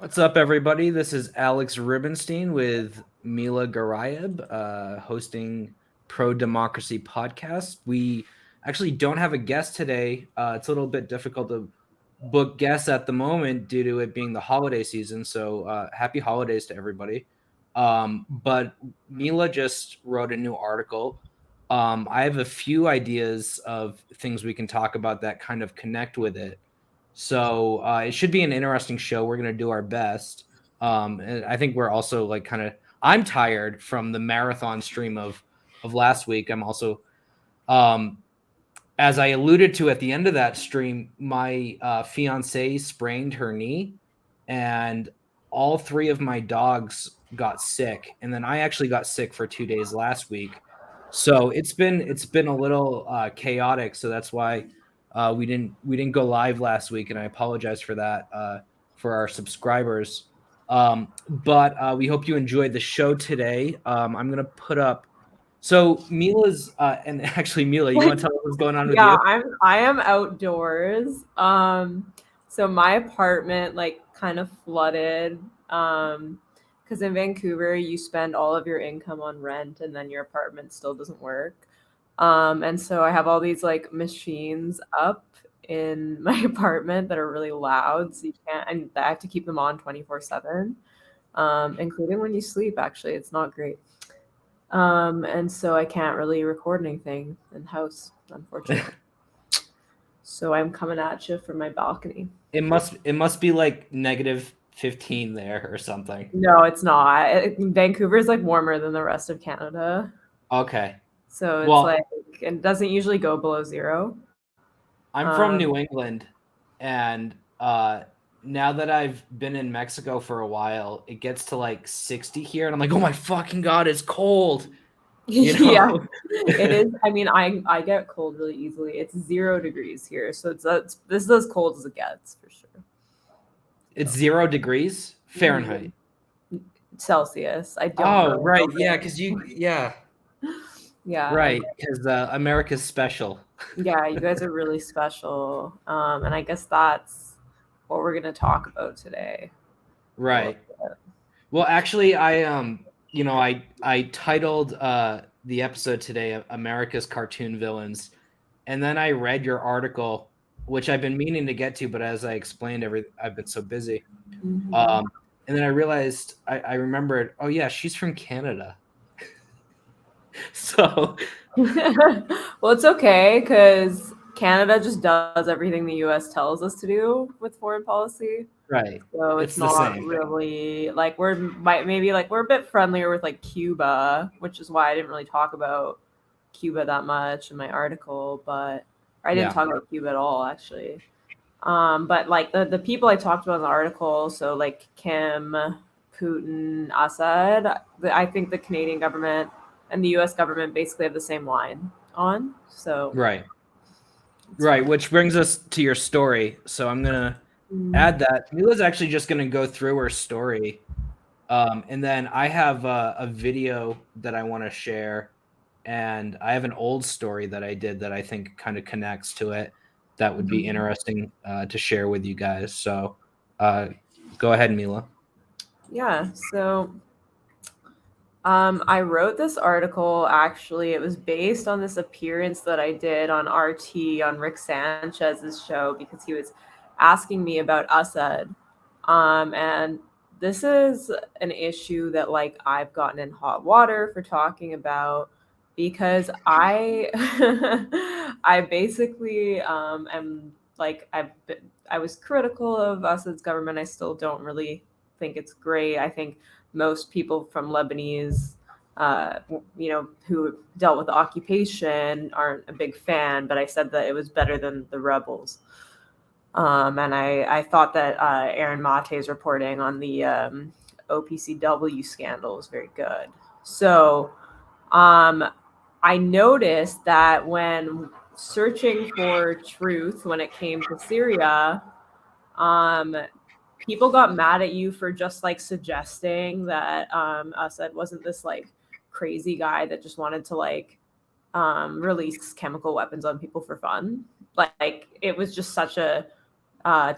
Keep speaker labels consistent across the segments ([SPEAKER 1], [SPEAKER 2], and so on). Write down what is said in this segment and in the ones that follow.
[SPEAKER 1] What's up, everybody? This is Alex Rubenstein with Mila Ghorayeb, hosting Pro Democracy Podcast. We actually don't have a guest today. It's a little bit difficult to book guests at the moment due to it being the holiday season. So happy holidays to everybody. But Mila just wrote a new article. I have a few ideas of things we can talk about that kind of connect with it. So it should be an interesting show. We're gonna do our best. And I think we're also like kind of. I'm tired from the marathon stream of last week. I'm also, um, as I alluded to at the end of that stream, my fiance sprained her knee, and all three of my dogs got sick, and then I actually got sick for 2 days last week. So it's been a little chaotic. So that's why we didn't go live last week, and I apologize for that for our subscribers. But we hope you enjoyed the show today. I'm gonna put up. So Mila's and actually Mila, you want to tell us what's going on with
[SPEAKER 2] Yeah,
[SPEAKER 1] you?
[SPEAKER 2] I am outdoors. So my apartment like kind of flooded. Because in Vancouver you spend all of your income on rent and then your apartment still doesn't work. And so I have all these like machines up in my apartment that are really loud, so you can't, and I have to keep them on 24/7, including when you sleep. Actually, it's not great. And so I can't really record anything in the house, unfortunately. So I'm coming at you from my balcony.
[SPEAKER 1] It must be like -15 there or something.
[SPEAKER 2] No, it's not. Vancouver is like warmer than the rest of Canada.
[SPEAKER 1] Okay.
[SPEAKER 2] So it's
[SPEAKER 1] Well,
[SPEAKER 2] like, it doesn't usually go below zero.
[SPEAKER 1] I'm from
[SPEAKER 2] Um,
[SPEAKER 1] New England, and now that I've been in Mexico for a while, it gets to like 60 here, and I'm like, oh my fucking god, it's cold. You
[SPEAKER 2] yeah,
[SPEAKER 1] know,
[SPEAKER 2] it is. I mean, I get cold really easily. It's 0 degrees here, so it's this is as cold as it gets for sure.
[SPEAKER 1] it's
[SPEAKER 2] So,
[SPEAKER 1] 0 degrees
[SPEAKER 2] mhm.
[SPEAKER 1] Fahrenheit.
[SPEAKER 2] Celsius. I don't
[SPEAKER 1] Oh,
[SPEAKER 2] really
[SPEAKER 1] right,
[SPEAKER 2] know.
[SPEAKER 1] yeah, yeah,
[SPEAKER 2] Yeah, I
[SPEAKER 1] right, because America's special.
[SPEAKER 2] Yeah, you guys are really special. And I guess that's what we're going to talk about today. A little
[SPEAKER 1] Right.
[SPEAKER 2] bit.
[SPEAKER 1] Well, actually, I titled the episode today "America's Cartoon Villains," and then I read your article, which I've been meaning to get to, but as I explained, I've been so busy.
[SPEAKER 2] Mhm.
[SPEAKER 1] Um, and then I realized I remembered. Oh yeah, she's from Canada. So
[SPEAKER 2] Well, it's okay because Canada just does everything the US tells us to do with foreign policy.
[SPEAKER 1] right,
[SPEAKER 2] So it's
[SPEAKER 1] it's the
[SPEAKER 2] not
[SPEAKER 1] same.
[SPEAKER 2] really like maybe like we're a bit friendlier with like Cuba, which is why I didn't really talk about Cuba that much in my article, but I didn't
[SPEAKER 1] Yeah,
[SPEAKER 2] talk about Cuba at all actually. But like the people I talked about in the article, so like Kim, Putin, Assad, I think the Canadian government and the U.S. government basically have the same line on. So
[SPEAKER 1] right,
[SPEAKER 2] it's
[SPEAKER 1] right.
[SPEAKER 2] fine.
[SPEAKER 1] Which brings us to your story. So I'm gonna
[SPEAKER 2] Mm.
[SPEAKER 1] add that. Mila's actually just gonna go through her story. And then I have a video that I want to share, and I have an old story that I did that I think kind of connects to it. That would be
[SPEAKER 2] Mhm.
[SPEAKER 1] interesting to share with you guys. So, uh, go ahead, Mila.
[SPEAKER 2] Yeah. So I wrote this article actually. It was based on this appearance that I did on RT on Rick Sanchez's show because he was asking me about Assad. And this is an issue that like I've gotten in hot water for talking about because I I basically am like I was critical of Assad's government. I still don't really think it's great. I think most people from Lebanese, who dealt with the occupation aren't a big fan, but I said that it was better than the rebels. And I thought that Aaron Mate's reporting on the OPCW scandal was very good. So um, I noticed that when searching for truth when it came to Syria, um, people got mad at you for just like suggesting that Assad wasn't this like crazy guy that just wanted to like release chemical weapons on people for fun. Like it was just such a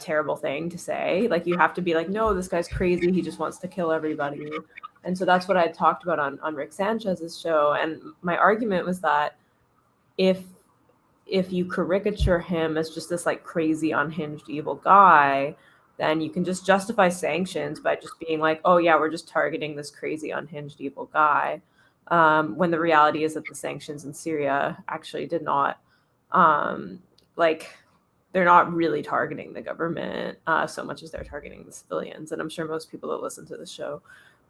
[SPEAKER 2] terrible thing to say. Like, you have to be like, no, this guy's crazy. He just wants to kill everybody. And so that's what I had talked about on Rick Sanchez's show. And my argument was that if you caricature him as just this like crazy, unhinged, evil guy, then you can just justify sanctions by just being like, oh yeah, we're just targeting this crazy, unhinged, evil guy. When the reality is that the sanctions in Syria actually did not, like, they're not really targeting the government so much as they're targeting the civilians. And I'm sure most people that listen to the show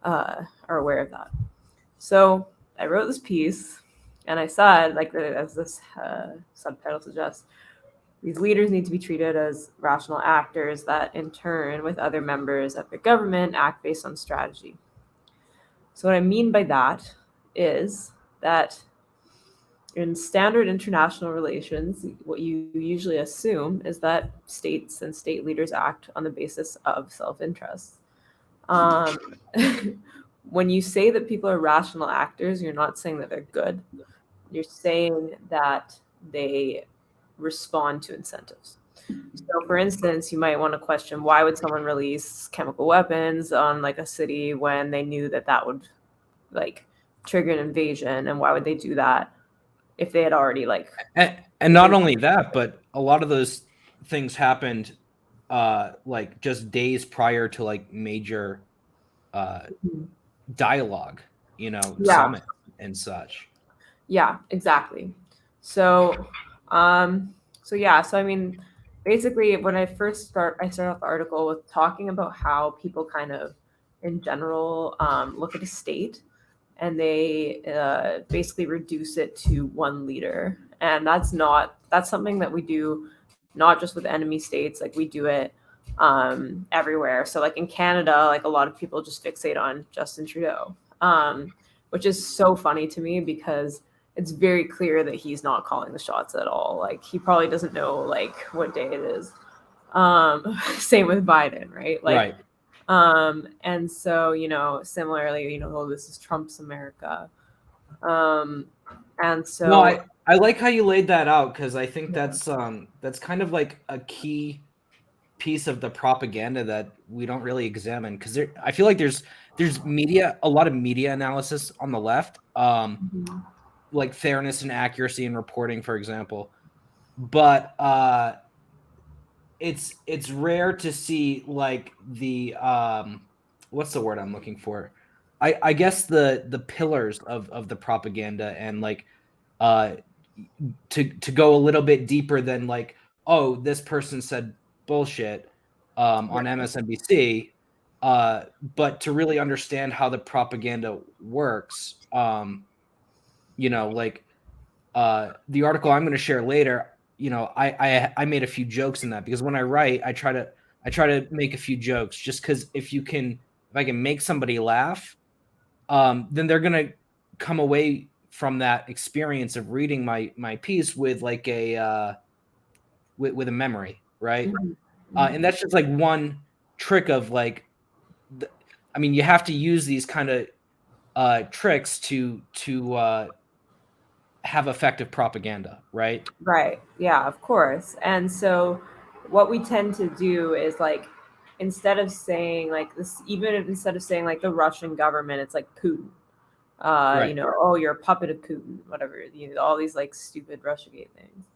[SPEAKER 2] are aware of that. So I wrote this piece and I said, like, as this subtitle suggests, these leaders need to be treated as rational actors that, in turn, with other members of their government, act based on strategy. So what I mean by that is that in standard international relations, what you usually assume is that states and state leaders act on the basis of self-interest. When you say that people are rational actors, you're not saying that they're good. You're saying that they respond to incentives. So, for instance, you might want to question, why would someone release chemical weapons on like a city when they knew that that would like trigger an invasion, and why would they do that if they had already like?
[SPEAKER 1] And not only that, but a lot of those things happened like just days prior to like major dialogue, summit and such.
[SPEAKER 2] Yeah, exactly. So I mean, basically when I start off the article with talking about how people kind of in general look at a state, and they basically reduce it to one leader. And that's something that we do not just with enemy states, like we do it everywhere. So like in Canada, like a lot of people just fixate on Justin Trudeau, which is so funny to me because it's very clear that he's not calling the shots at all. Like he probably doesn't know like what day it is. Same with Biden, right? Like,
[SPEAKER 1] right.
[SPEAKER 2] And so, similarly, oh, this is Trump's America. And so
[SPEAKER 1] no, I like how you laid that out, because I think that's kind of like a key piece of the propaganda that we don't really examine, because I feel like there's a lot of media analysis on the left, like fairness and accuracy in reporting, for example, but it's rare to see like the what's the word I'm looking for? I guess the pillars of the propaganda, and like to go a little bit deeper than like, oh, this person said bullshit on MSNBC, but to really understand how the propaganda works. Like the article I'm going to share later, I made a few jokes in that, because when I write, I try to make a few jokes, just because if I can make somebody laugh, then they're going to come away from that experience of reading my piece with like a with a memory, right? And that's just like one trick of like, you have to use these kind of tricks to have effective propaganda, right?
[SPEAKER 2] Right. Yeah, of course. And so what we tend to do is like, instead of saying like this, instead of saying like the Russian government, it's like Putin.
[SPEAKER 1] Right.
[SPEAKER 2] Oh, you're a puppet of Putin, whatever, all these like stupid Russiagate things.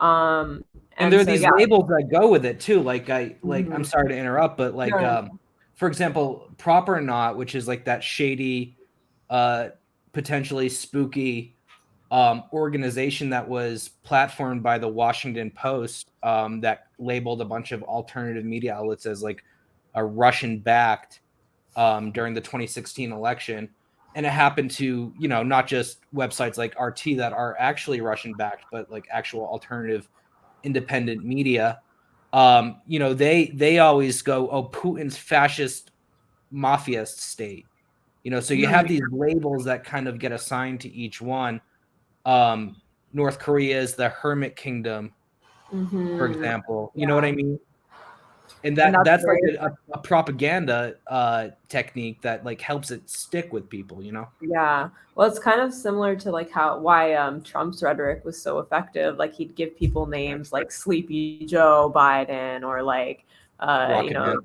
[SPEAKER 1] And there are these labels that go with it too. Like I'm sorry to interrupt, but like for example, Proper or Not, which is like that shady, potentially spooky organization that was platformed by the Washington Post, that labeled a bunch of alternative media outlets as like a Russian backed during the 2016 election. And it happened to, not just websites like RT that are actually Russian backed, but like actual alternative independent media. They always go, oh, Putin's fascist mafia state. So you have these labels that kind of get assigned to each one. North Korea is the Hermit Kingdom, for example. You know what I mean? And
[SPEAKER 2] And that's
[SPEAKER 1] that's like
[SPEAKER 2] very
[SPEAKER 1] a propaganda technique that like helps it stick with people, you know?
[SPEAKER 2] Yeah. Well, it's kind of similar to like how why Trump's rhetoric was so effective. Like he'd give people names like Sleepy Joe Biden or like you
[SPEAKER 1] Rocket
[SPEAKER 2] know,
[SPEAKER 1] Man.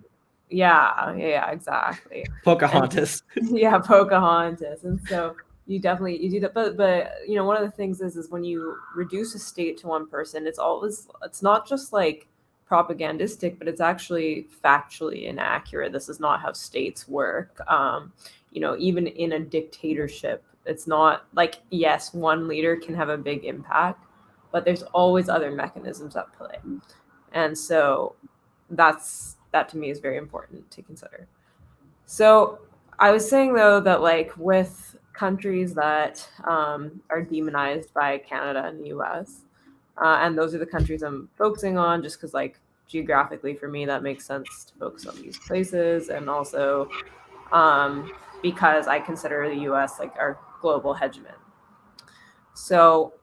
[SPEAKER 2] yeah, exactly. And
[SPEAKER 1] Pocahontas.
[SPEAKER 2] yeah, Pocahontas. And so you do that. But you know, one of the things is when you reduce a state to one person, it's not just like propagandistic, but it's actually factually inaccurate. This is not how states work. You know, even in a dictatorship, it's not like, yes, one leader can have a big impact, but there's always other mechanisms at play. And so that to me is very important to consider. So I was saying though that like with countries that are demonized by Canada and the US, and those are the countries I'm focusing on just because like geographically for me that makes sense to focus on these places, and also um, because I consider the US like our global hegemon. So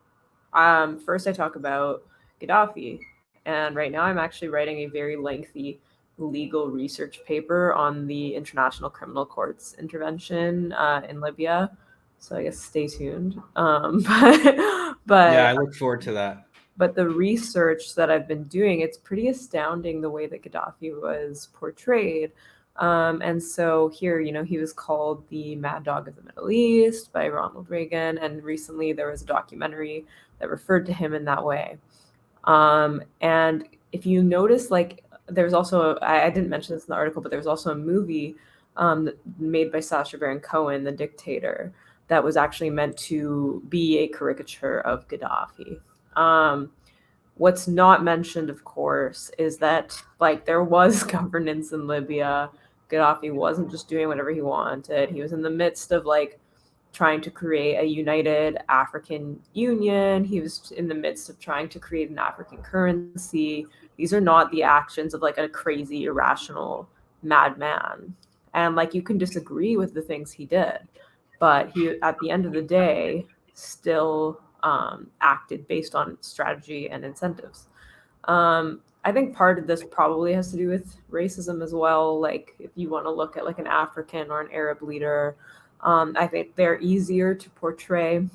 [SPEAKER 2] first I talk about Gaddafi, and right now I'm actually writing a very lengthy legal research paper on the International Criminal Court's intervention in Libya. So I guess stay tuned.
[SPEAKER 1] Yeah,
[SPEAKER 2] But
[SPEAKER 1] I look forward to that.
[SPEAKER 2] but the research that I've been doing, it's pretty astounding the way that Gaddafi was portrayed. And so here, you know, he was called the Mad Dog of the Middle East by Ronald Reagan, and recently there was a documentary that referred to him in that way. And if you notice, like, there's also I didn't mention this in the article, but there was also a movie made by Sacha Baron Cohen, The Dictator, that was actually meant to be a caricature of Gaddafi. Um, what's not mentioned, of course, is that like there was governance in Libya. Gaddafi wasn't just doing whatever he wanted. He was in the midst of like trying to create a united African Union. He was in the midst of trying to create an African currency. These are not the actions of like a crazy, irrational madman. And like you can disagree with the things he did, but he, at the end of the day, still acted based on strategy and incentives. I think part of this probably has to do with racism as well. Like if you want to look at like an African or an Arab leader, I think they're easier to portray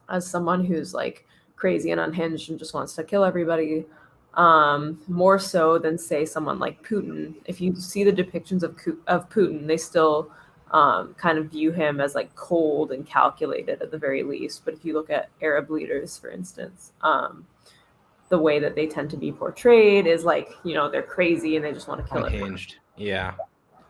[SPEAKER 2] as someone who's like crazy and unhinged and just wants to kill everybody, more so than say someone like Putin. If you see the depictions of Putin, they still kind of view him as like cold and calculated at the very least. But if you look at Arab leaders, for instance, the way that they tend to be portrayed is like, you know, they're crazy and they just want to kill everyone.
[SPEAKER 1] Unhinged. Yeah.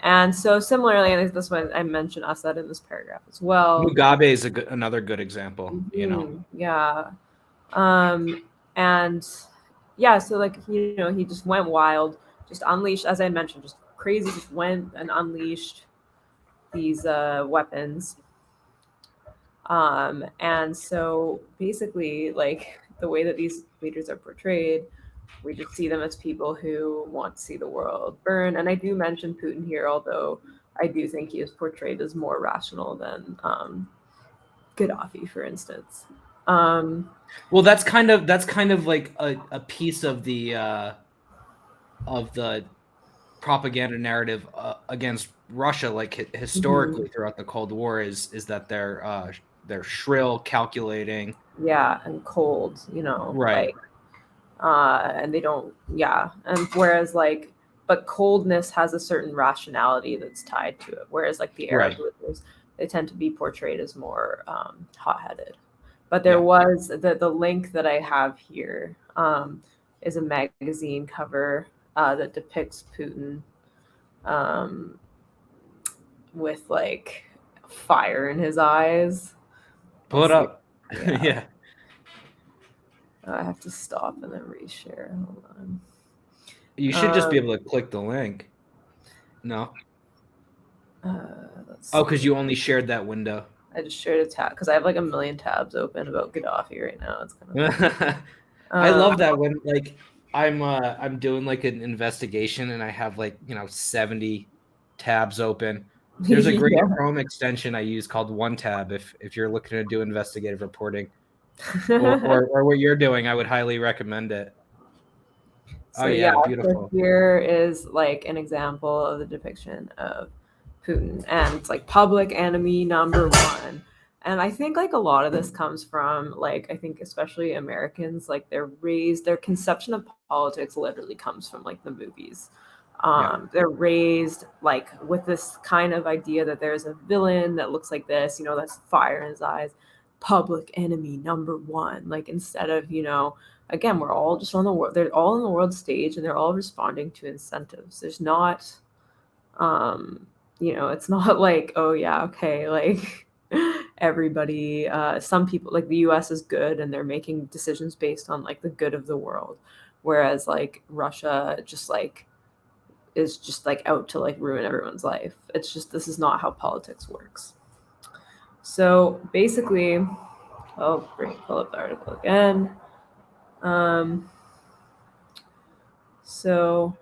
[SPEAKER 2] And so similarly, and this one I mentioned Assad in this paragraph as well.
[SPEAKER 1] Mugabe is another good example, you know.
[SPEAKER 2] Yeah. And yeah, so like, you know, he just went wild, just unleashed, as I mentioned, just crazy, just went and unleashed these weapons. And so basically, like the way that these leaders are portrayed, we just see them as people who want to see the world burn. And I do mention Putin here, although I do think he is portrayed as more rational than Gaddafi, for instance.
[SPEAKER 1] Well, that's kind of like a piece of the propaganda narrative against Russia, like historically throughout the Cold War, is that they're shrill, calculating.
[SPEAKER 2] Yeah, and cold, you know,
[SPEAKER 1] Right.
[SPEAKER 2] like and they don't, yeah. And whereas like, but coldness has a certain rationality that's tied to it, whereas like the Arab
[SPEAKER 1] Right.
[SPEAKER 2] leaders, they tend to be portrayed as more hot-headed. But there
[SPEAKER 1] Yeah.
[SPEAKER 2] was the link that I have here, is a magazine cover that depicts Putin um, with like fire in his eyes.
[SPEAKER 1] Pull it
[SPEAKER 2] Let's see.
[SPEAKER 1] up.
[SPEAKER 2] Yeah.
[SPEAKER 1] Yeah.
[SPEAKER 2] I have to stop and then reshare. Hold on.
[SPEAKER 1] You should just be able to click the link. No.
[SPEAKER 2] Let's
[SPEAKER 1] Oh,
[SPEAKER 2] see.
[SPEAKER 1] because you only shared that window.
[SPEAKER 2] I just shared a tab because I have like a million tabs open about Gaddafi right now. It's kind of
[SPEAKER 1] I love
[SPEAKER 2] um,
[SPEAKER 1] that when like I'm doing like an investigation and I have like, 70 tabs open. There's a great
[SPEAKER 2] yeah.
[SPEAKER 1] Chrome extension I use called One Tab if you're looking to do investigative reporting or what you're doing, I would highly recommend it.
[SPEAKER 2] So
[SPEAKER 1] Oh
[SPEAKER 2] yeah,
[SPEAKER 1] yeah,
[SPEAKER 2] so
[SPEAKER 1] beautiful.
[SPEAKER 2] here is like an example of the depiction of Putin, and it's like public enemy number one. And I think like a lot of this comes from like I think especially Americans, like their conception of politics literally comes from like the movies.
[SPEAKER 1] Yeah.
[SPEAKER 2] They're raised like with this kind of idea that there's a villain that looks like this, that's fire in his eyes, public enemy number one. Like instead of, again, we're all just on the world, they're all on the world stage and they're all responding to incentives. There's not, um, it's not like, oh yeah, okay, like everybody, some people, like the US is good and they're making decisions based on like the good of the world. Whereas like Russia just like is just like out to like ruin everyone's life. It's just this is not how politics works. So basically, I'll pull up the article again. So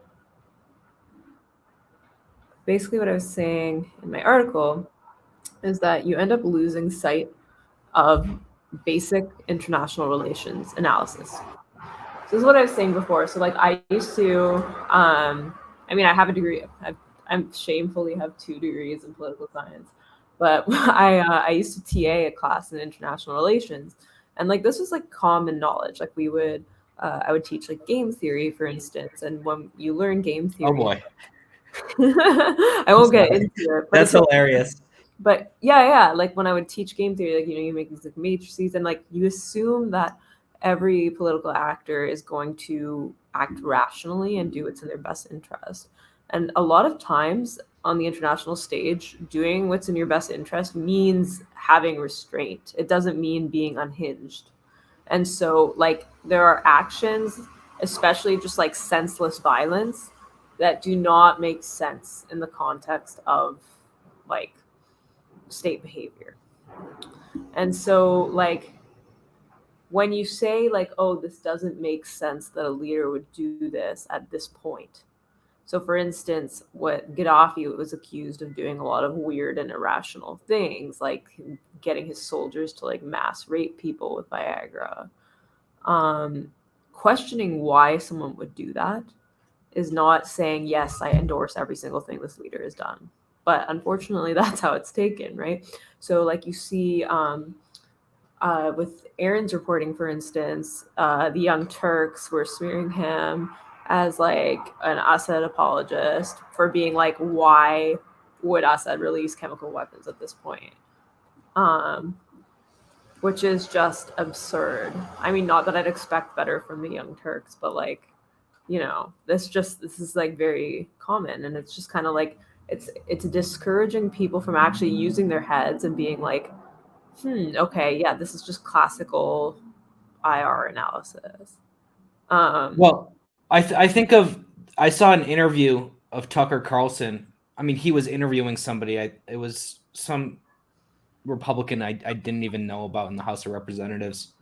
[SPEAKER 2] basically, what I was saying in my article is that you end up losing sight of basic international relations analysis. So this is what I was saying before. So like I used to, I have a degree. I'm shamefully have 2 degrees in political science, but I used to TA a class in international relations, and like this was like common knowledge. Like I would teach like game theory, for instance, and when you learn game
[SPEAKER 1] Oh
[SPEAKER 2] theory,
[SPEAKER 1] boy.
[SPEAKER 2] I
[SPEAKER 1] I'm
[SPEAKER 2] won't get
[SPEAKER 1] sorry.
[SPEAKER 2] into it, but
[SPEAKER 1] That's
[SPEAKER 2] it's like,
[SPEAKER 1] hilarious.
[SPEAKER 2] but yeah, like when I would teach game theory, like you make these like matrices, and like you assume that every political actor is going to act rationally and do what's in their best interest. And a lot of times on the international stage, doing what's in your best interest means having restraint. It doesn't mean being unhinged. And so, like, there are actions, especially just like senseless violence, that do not make sense in the context of like state behavior. And so, like, when you say, like, oh, this doesn't make sense that a leader would do this at this point. So, for instance, what Gaddafi was accused of doing a lot of weird and irrational things, like getting his soldiers to like mass rape people with Viagra. Questioning why someone would do that is not saying, yes, I endorse every single thing this leader has done. But unfortunately, that's how it's taken, right? So, like you see with Aaron's reporting, for instance, the Young Turks were smearing him as like an Assad apologist for being like, why would Assad release chemical weapons at this point? Which is just absurd. I mean, not that I'd expect better from the Young Turks, but like, this is like very common, and it's just kind of like it's discouraging people from actually using their heads and being like, okay, yeah, this is just classical IR analysis.
[SPEAKER 1] Well, I saw an interview of Tucker Carlson. I mean, he was interviewing somebody. It was some Republican I didn't even know about in the House of Representatives.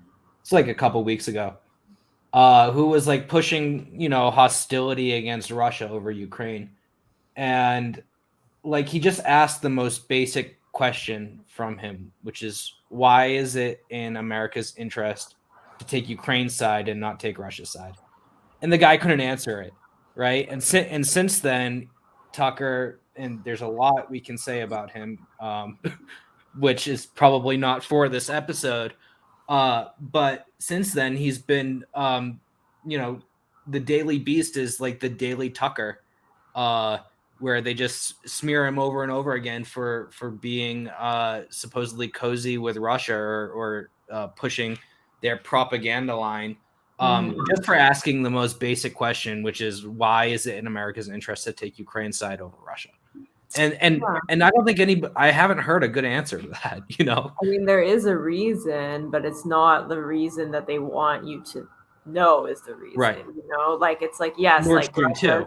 [SPEAKER 1] It's like a couple weeks ago. Who was like pushing, hostility against Russia over Ukraine. And like he just asked the most basic question from him, which is why is it in America's interest to take Ukraine's side and not take Russia's side? And the guy couldn't answer it, right? And since then, Tucker, and there's a lot we can say about him, which is probably not for this episode. But since then, he's been, the Daily Beast is like the Daily Tucker, where they just smear him over and over again for being supposedly cozy with Russia or pushing their propaganda line. Just for asking the most basic question, which is why is it in America's interest to take Ukraine's side over Russia? And I don't think I haven't heard a good answer to that,
[SPEAKER 2] I mean, there is a reason, but it's not the reason that they want you to know is the reason.
[SPEAKER 1] Right.
[SPEAKER 2] Like it's like, yes,
[SPEAKER 1] Nord
[SPEAKER 2] like
[SPEAKER 1] Stream 2.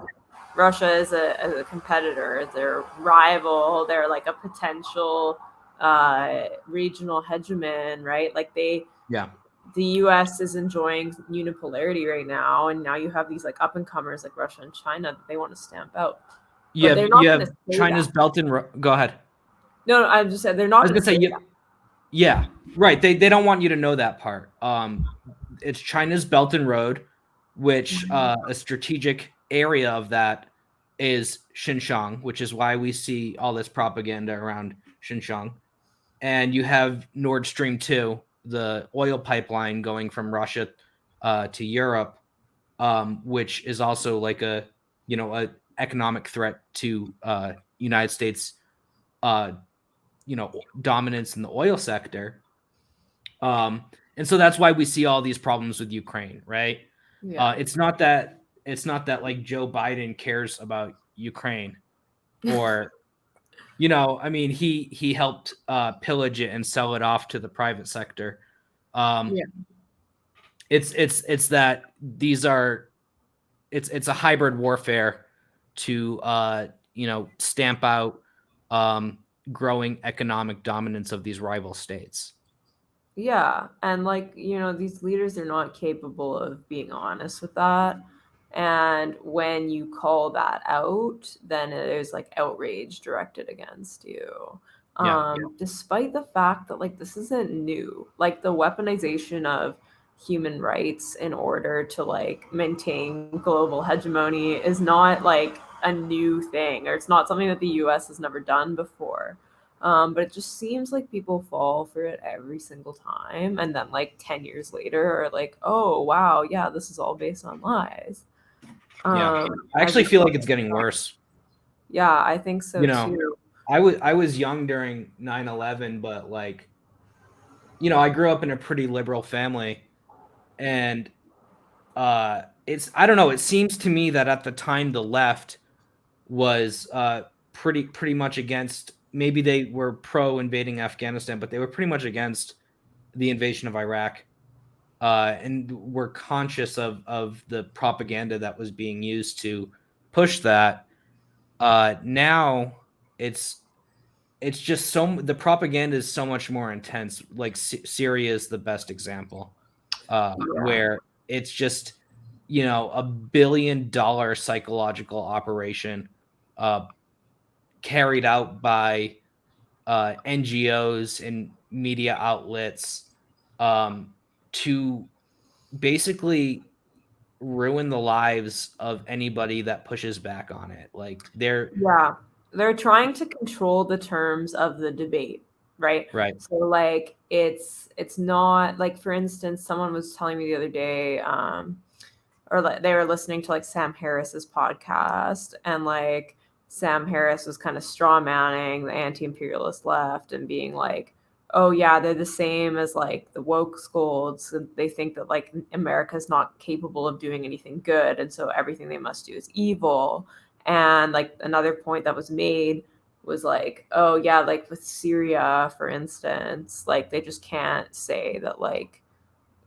[SPEAKER 2] Russia is a competitor, they're rival, they're like a potential regional hegemon, right? Like the US is enjoying unipolarity right now, and now you have these like up and comers like Russia and China that they want to stamp out.
[SPEAKER 1] You have China's Belt and Road. Go ahead.
[SPEAKER 2] No, I just said they're not going to say that.
[SPEAKER 1] Yeah, right. They don't want you to know that part. It's China's Belt and Road, which a strategic area of that is Xinjiang, which is why we see all this propaganda around Xinjiang. And you have Nord Stream 2, the oil pipeline going from Russia to Europe, which is also like a economic threat to United States dominance in the oil sector. And so that's why we see all these problems with Ukraine, right?
[SPEAKER 2] Yeah.
[SPEAKER 1] It's not that like Joe Biden cares about Ukraine, or I mean, he helped pillage it and sell it off to the private sector.
[SPEAKER 2] Yeah.
[SPEAKER 1] It's that these are it's a hybrid warfare to stamp out growing economic dominance of these rival states.
[SPEAKER 2] Yeah, and like, these leaders are not capable of being honest with that. And when you call that out, then there's like outrage directed against you.
[SPEAKER 1] Yeah.
[SPEAKER 2] Despite the fact that like this isn't new. Like the weaponization of human rights in order to like maintain global hegemony is not like a new thing, or it's not something that the US has never done before. But it just seems like people fall for it every single time. And then, like, 10 years later, are like, oh, wow, yeah, this is all based on lies.
[SPEAKER 1] I actually feel like it's getting worse.
[SPEAKER 2] Yeah, I think so too.
[SPEAKER 1] I was young during 9/11, but like, I grew up in a pretty liberal family, and I don't know, it seems to me that at the time the left was pretty much against, maybe they were pro invading Afghanistan, but they were pretty much against the invasion of Iraq, and were conscious of the propaganda that was being used to push that. Now it's just the propaganda is so much more intense. Like Syria is the best example, where it's just $1 billion psychological operation carried out by NGOs and media outlets to basically ruin the lives of anybody that pushes back on it. Like
[SPEAKER 2] They're trying to control the terms of the debate, right? So like it's not like, for instance, someone was telling me the other day, or like they were listening to like Sam Harris's podcast, and like Sam Harris was kind of straw manning the anti-imperialist left and being like, oh yeah, they're the same as like the woke scolds. They think that like America's not capable of doing anything good, and so everything they must do is evil. And like another point that was made was like, oh yeah, like with Syria, for instance, like they just can't say that like,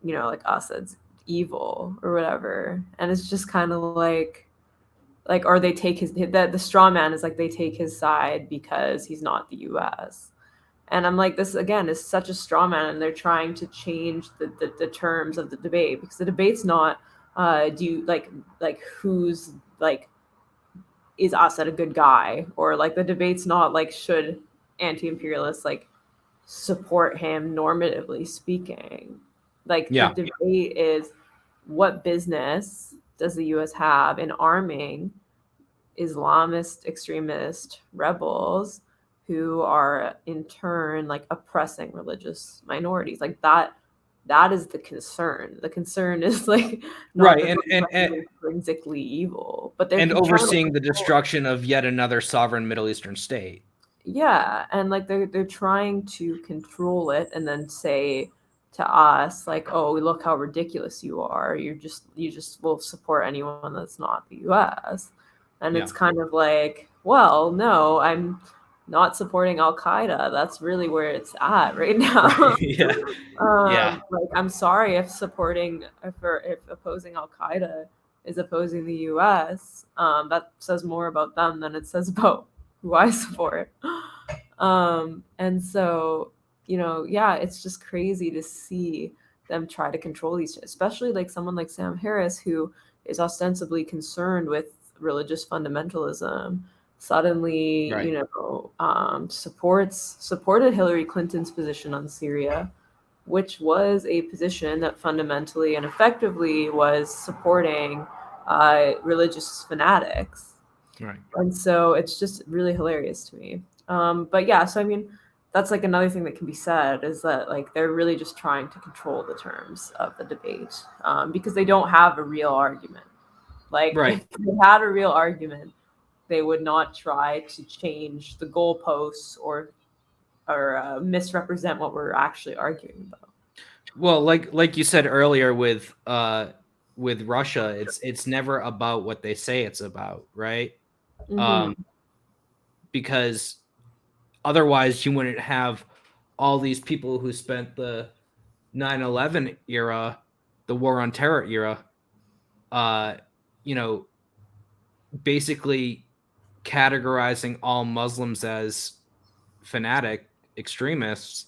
[SPEAKER 2] like Assad's evil or whatever. And it's just kind of like, or they take the straw man is like they take his side because he's not the US. And I'm like, this again is such a straw man, and they're trying to change the terms of the debate, because the debate's not do you like who's like, is Assad a good guy, or like the debate's not like, should anti-imperialists like support him normatively speaking. Like the debate is, what business does the US have in arming Islamist extremist rebels who are in turn like oppressing religious minorities? Like that is the concern. The concern is like not
[SPEAKER 1] right, and
[SPEAKER 2] intrinsically evil, but they're
[SPEAKER 1] overseeing the destruction of yet another sovereign Middle Eastern state.
[SPEAKER 2] Yeah, and like they're trying to control it and then say to us like, oh, look how ridiculous you are. You just will support anyone that's not the US. And it's kind of like, well, no, I'm not supporting Al Qaeda. That's really where it's at right now. Like, I'm sorry if opposing Al Qaeda is opposing the US. That says more about them than it says about who I support. And so, it's just crazy to see them try to control these, especially like someone like Sam Harris, who is ostensibly concerned with religious fundamentalism, suddenly, supported Hillary Clinton's position on Syria, which was a position that fundamentally and effectively was supporting religious fanatics.
[SPEAKER 1] Right.
[SPEAKER 2] And so it's just really hilarious to me. But yeah, so I mean, that's like another thing that can be said is that like they're really just trying to control the terms of the debate because they don't have a real argument. Like
[SPEAKER 1] Right.
[SPEAKER 2] if they had a real argument, they would not try to change the goalposts or misrepresent what we're actually arguing about.
[SPEAKER 1] Well, like you said earlier with Russia, it's never about what they say it's about, right?
[SPEAKER 2] Mm-hmm.
[SPEAKER 1] Because otherwise you wouldn't have all these people who spent the 9/11 era, the war on terror era, you know, basically categorizing all Muslims as fanatic extremists,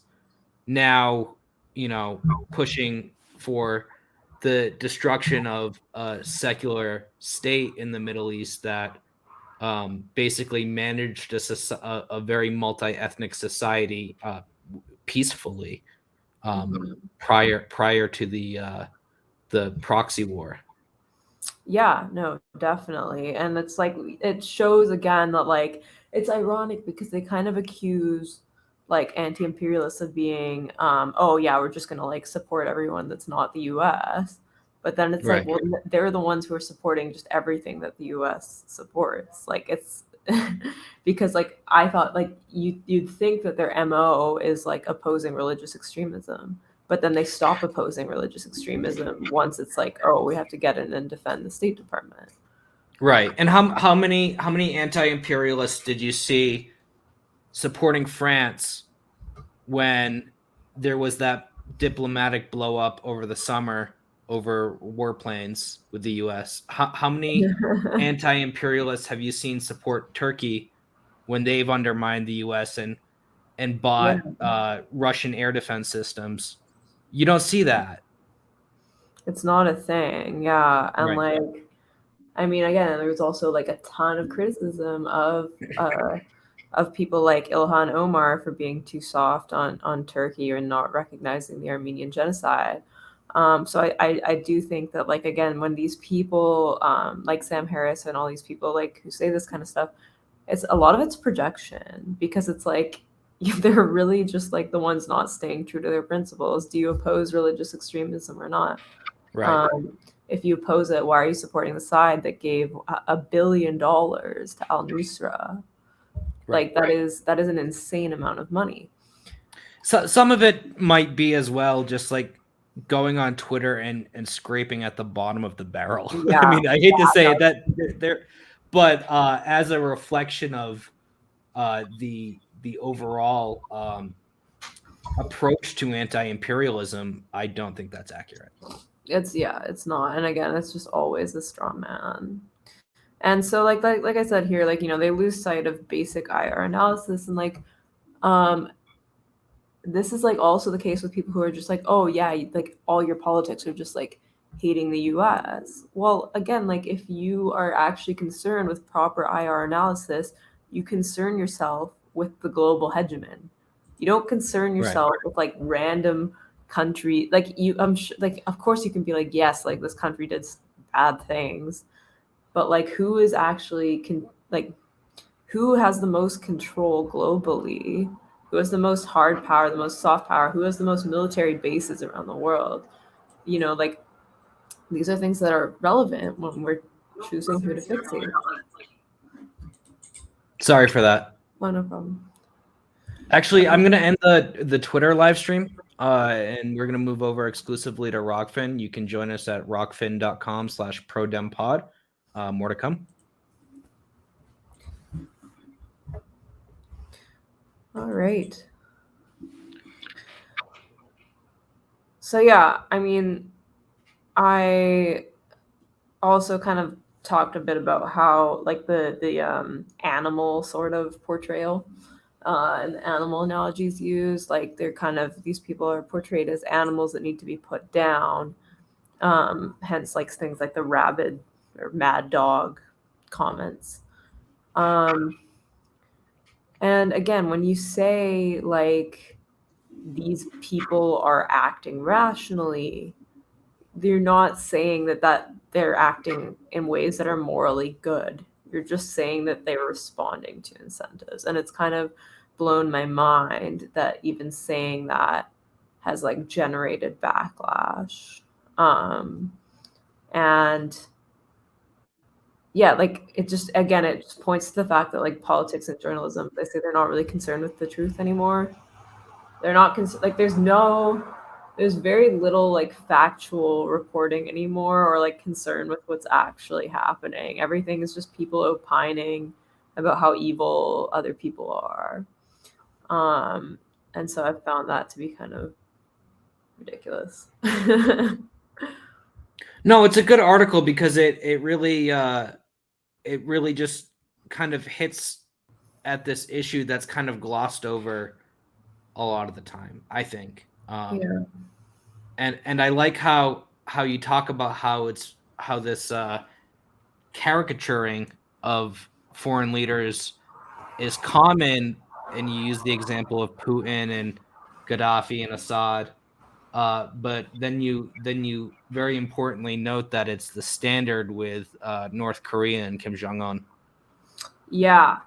[SPEAKER 1] now, pushing for the destruction of a secular state in the Middle East that basically managed a very multi-ethnic society peacefully prior to the proxy war.
[SPEAKER 2] Yeah, no, definitely. And it's like it shows again that like it's ironic because they kind of accuse like anti-imperialists of being oh yeah, we're just going to like support everyone that's not the US. But then it's like
[SPEAKER 1] Right.
[SPEAKER 2] well they're the ones who are supporting just everything that the US supports. Like it's because like I thought like you'd think that their MO is like opposing religious extremism, but then they stop opposing religious extremism once it's like, oh, we have to get in and defend the State Department.
[SPEAKER 1] Right. And how many anti-imperialists did you see supporting France when there was that diplomatic blow up over the summer over warplanes with the US? How many anti-imperialists have you seen support Turkey when they've undermined the US and
[SPEAKER 2] Yeah.
[SPEAKER 1] bought Russian air defense systems? You don't see that.
[SPEAKER 2] It's not a thing. Yeah. And
[SPEAKER 1] Right.
[SPEAKER 2] like, I mean, again, there was also like a ton of criticism of people like Ilhan Omar for being too soft on Turkey or not recognizing the Armenian genocide. So I do think that like again, when these people like Sam Harris and all these people like who say this kind of stuff, it's a lot of it's projection because it's like they're really just like the ones not staying true to their principles. Do you oppose religious extremism or not?
[SPEAKER 1] Right.
[SPEAKER 2] If you oppose it, why are you supporting the side that gave $1 billion to Al Nusra?
[SPEAKER 1] Right.
[SPEAKER 2] Like that is an insane amount of money.
[SPEAKER 1] So some of it might be as well just like going on Twitter and scraping at the bottom of the barrel.
[SPEAKER 2] Yeah,
[SPEAKER 1] I mean, I hate to say
[SPEAKER 2] no,
[SPEAKER 1] it, that there, but as a reflection of the overall approach to anti-imperialism, I don't think that's accurate.
[SPEAKER 2] it's not. And again, it's just always a straw man. And so like I said here, like they lose sight of basic IR analysis and like um this is like also the case with people who are just like, oh yeah, like all your politics are just like hating the US. Well, again, like if you are actually concerned with proper IR analysis, you concern yourself with the global hegemon. You don't concern
[SPEAKER 1] Right.
[SPEAKER 2] yourself with like random country. Like like of course you can be like, yes, like this country did bad things, but like who is actually like who has the most control globally, who has the most hard power, the most soft power, who has the most military bases around the world. Like these are things that are relevant when we're choosing who to fixate.
[SPEAKER 1] Sorry for that.
[SPEAKER 2] Oh, no problem.
[SPEAKER 1] Actually, I'm gonna end the Twitter live stream, and we're gonna move over exclusively to Rockfin. You can join us at rockfin.com/prodempod. More to come.
[SPEAKER 2] All right. So yeah, I mean, I also kind of talked a bit about how like the animal sort of portrayal and the animal analogies used, like they're kind of these people are portrayed as animals that need to be put down, hence like things like the rabid or mad dog comments. And again, when you say like these people are acting rationally, they're not saying that they're acting in ways that are morally good. You're just saying that they're responding to incentives. And it's kind of blown my mind that even saying that has like generated backlash. And yeah, like it just, again, it just points to the fact that like politics and journalism, they say they're not really concerned with the truth anymore. They're not like there's very little like factual reporting anymore, or like concern with what's actually happening. Everything is just people opining about how evil other people are. And so I've found that to be kind of ridiculous.
[SPEAKER 1] No, it's a good article because it really just kind of hits at this issue that's kind of glossed over a lot of the time, I think.
[SPEAKER 2] Yeah.
[SPEAKER 1] And I like how you talk about how this caricaturing of foreign leaders is common, and you use the example of Putin and Gaddafi and Assad. But then you very importantly note that it's the standard with North Korea and Kim Jong-un.
[SPEAKER 2] Yeah.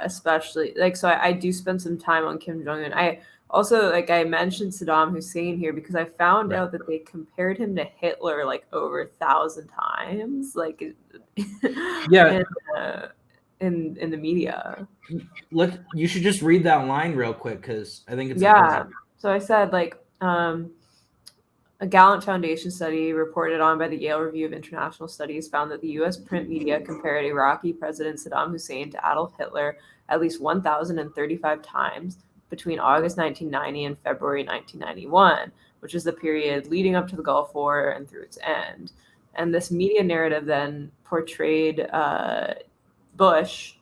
[SPEAKER 2] Especially like, so I do spend some time on Kim Jong-un. I also, like, I mentioned Saddam Hussein here because I found out that they compared him to Hitler like over 1,000 times, like
[SPEAKER 1] Yeah.
[SPEAKER 2] in the media.
[SPEAKER 1] Look, you should just read that line real quick because I think it's
[SPEAKER 2] important. So I said, like, a Gallant Foundation study reported on by the Yale Review of International Studies found that the U.S. print media compared Iraqi President Saddam Hussein to Adolf Hitler at least 1,035 times between August 1990 and February 1991, which is the period leading up to the Gulf War and through its end. And this media narrative then portrayed Bush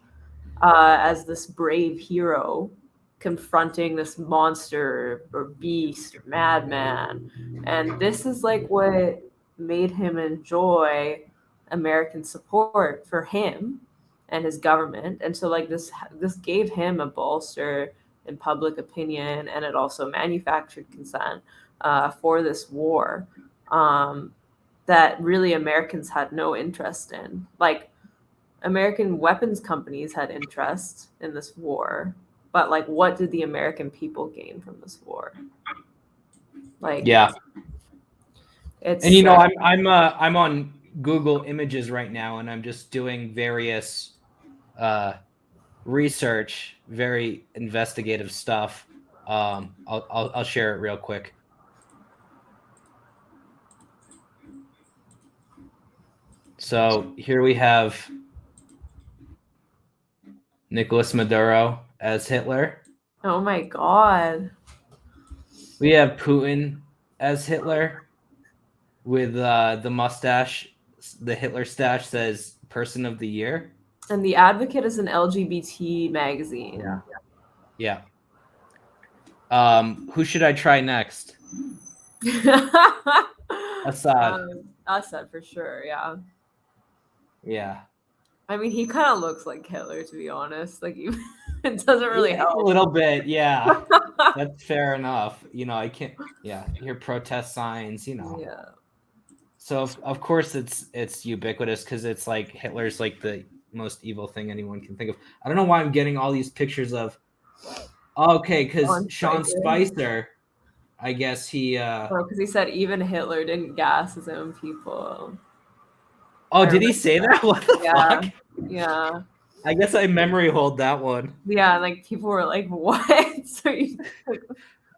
[SPEAKER 2] as this brave hero confronting this monster or beast or madman. And this is like what made him enjoy American support for him and his government. And so like this gave him a bolster in public opinion, and it also manufactured consent for this war that really Americans had no interest in. Like, American weapons companies had interest in this war, but like, what did the American people gain from this war? Like,
[SPEAKER 1] yeah,
[SPEAKER 2] it's,
[SPEAKER 1] and I'm on Google Images right now, and I'm just doing various research, very investigative stuff. I'll share it real quick. So here we have Nicolas Maduro as Hitler.
[SPEAKER 2] Oh my God.
[SPEAKER 1] We have Putin as Hitler with the mustache. The Hitler stash says Person of the Year.
[SPEAKER 2] And The Advocate is an LGBT magazine.
[SPEAKER 1] Yeah. Who should I try next? Assad.
[SPEAKER 2] Assad for sure, yeah.
[SPEAKER 1] Yeah.
[SPEAKER 2] I mean, he kind of looks like Hitler, to be honest. Like, it doesn't really help.
[SPEAKER 1] A little bit, yeah. That's fair enough. You know, I can't. Yeah, hear protest signs. You know.
[SPEAKER 2] Yeah.
[SPEAKER 1] So of course it's ubiquitous because it's like Hitler's like the most evil thing anyone can think of. I don't know why I'm getting all these pictures of. Okay, because Sean Spicer, I guess he.
[SPEAKER 2] because he said even Hitler didn't gas his own people.
[SPEAKER 1] Oh, did he say that? What the fuck?
[SPEAKER 2] Yeah.
[SPEAKER 1] I guess I memory hold that one.
[SPEAKER 2] Yeah, like people were like, "What?" So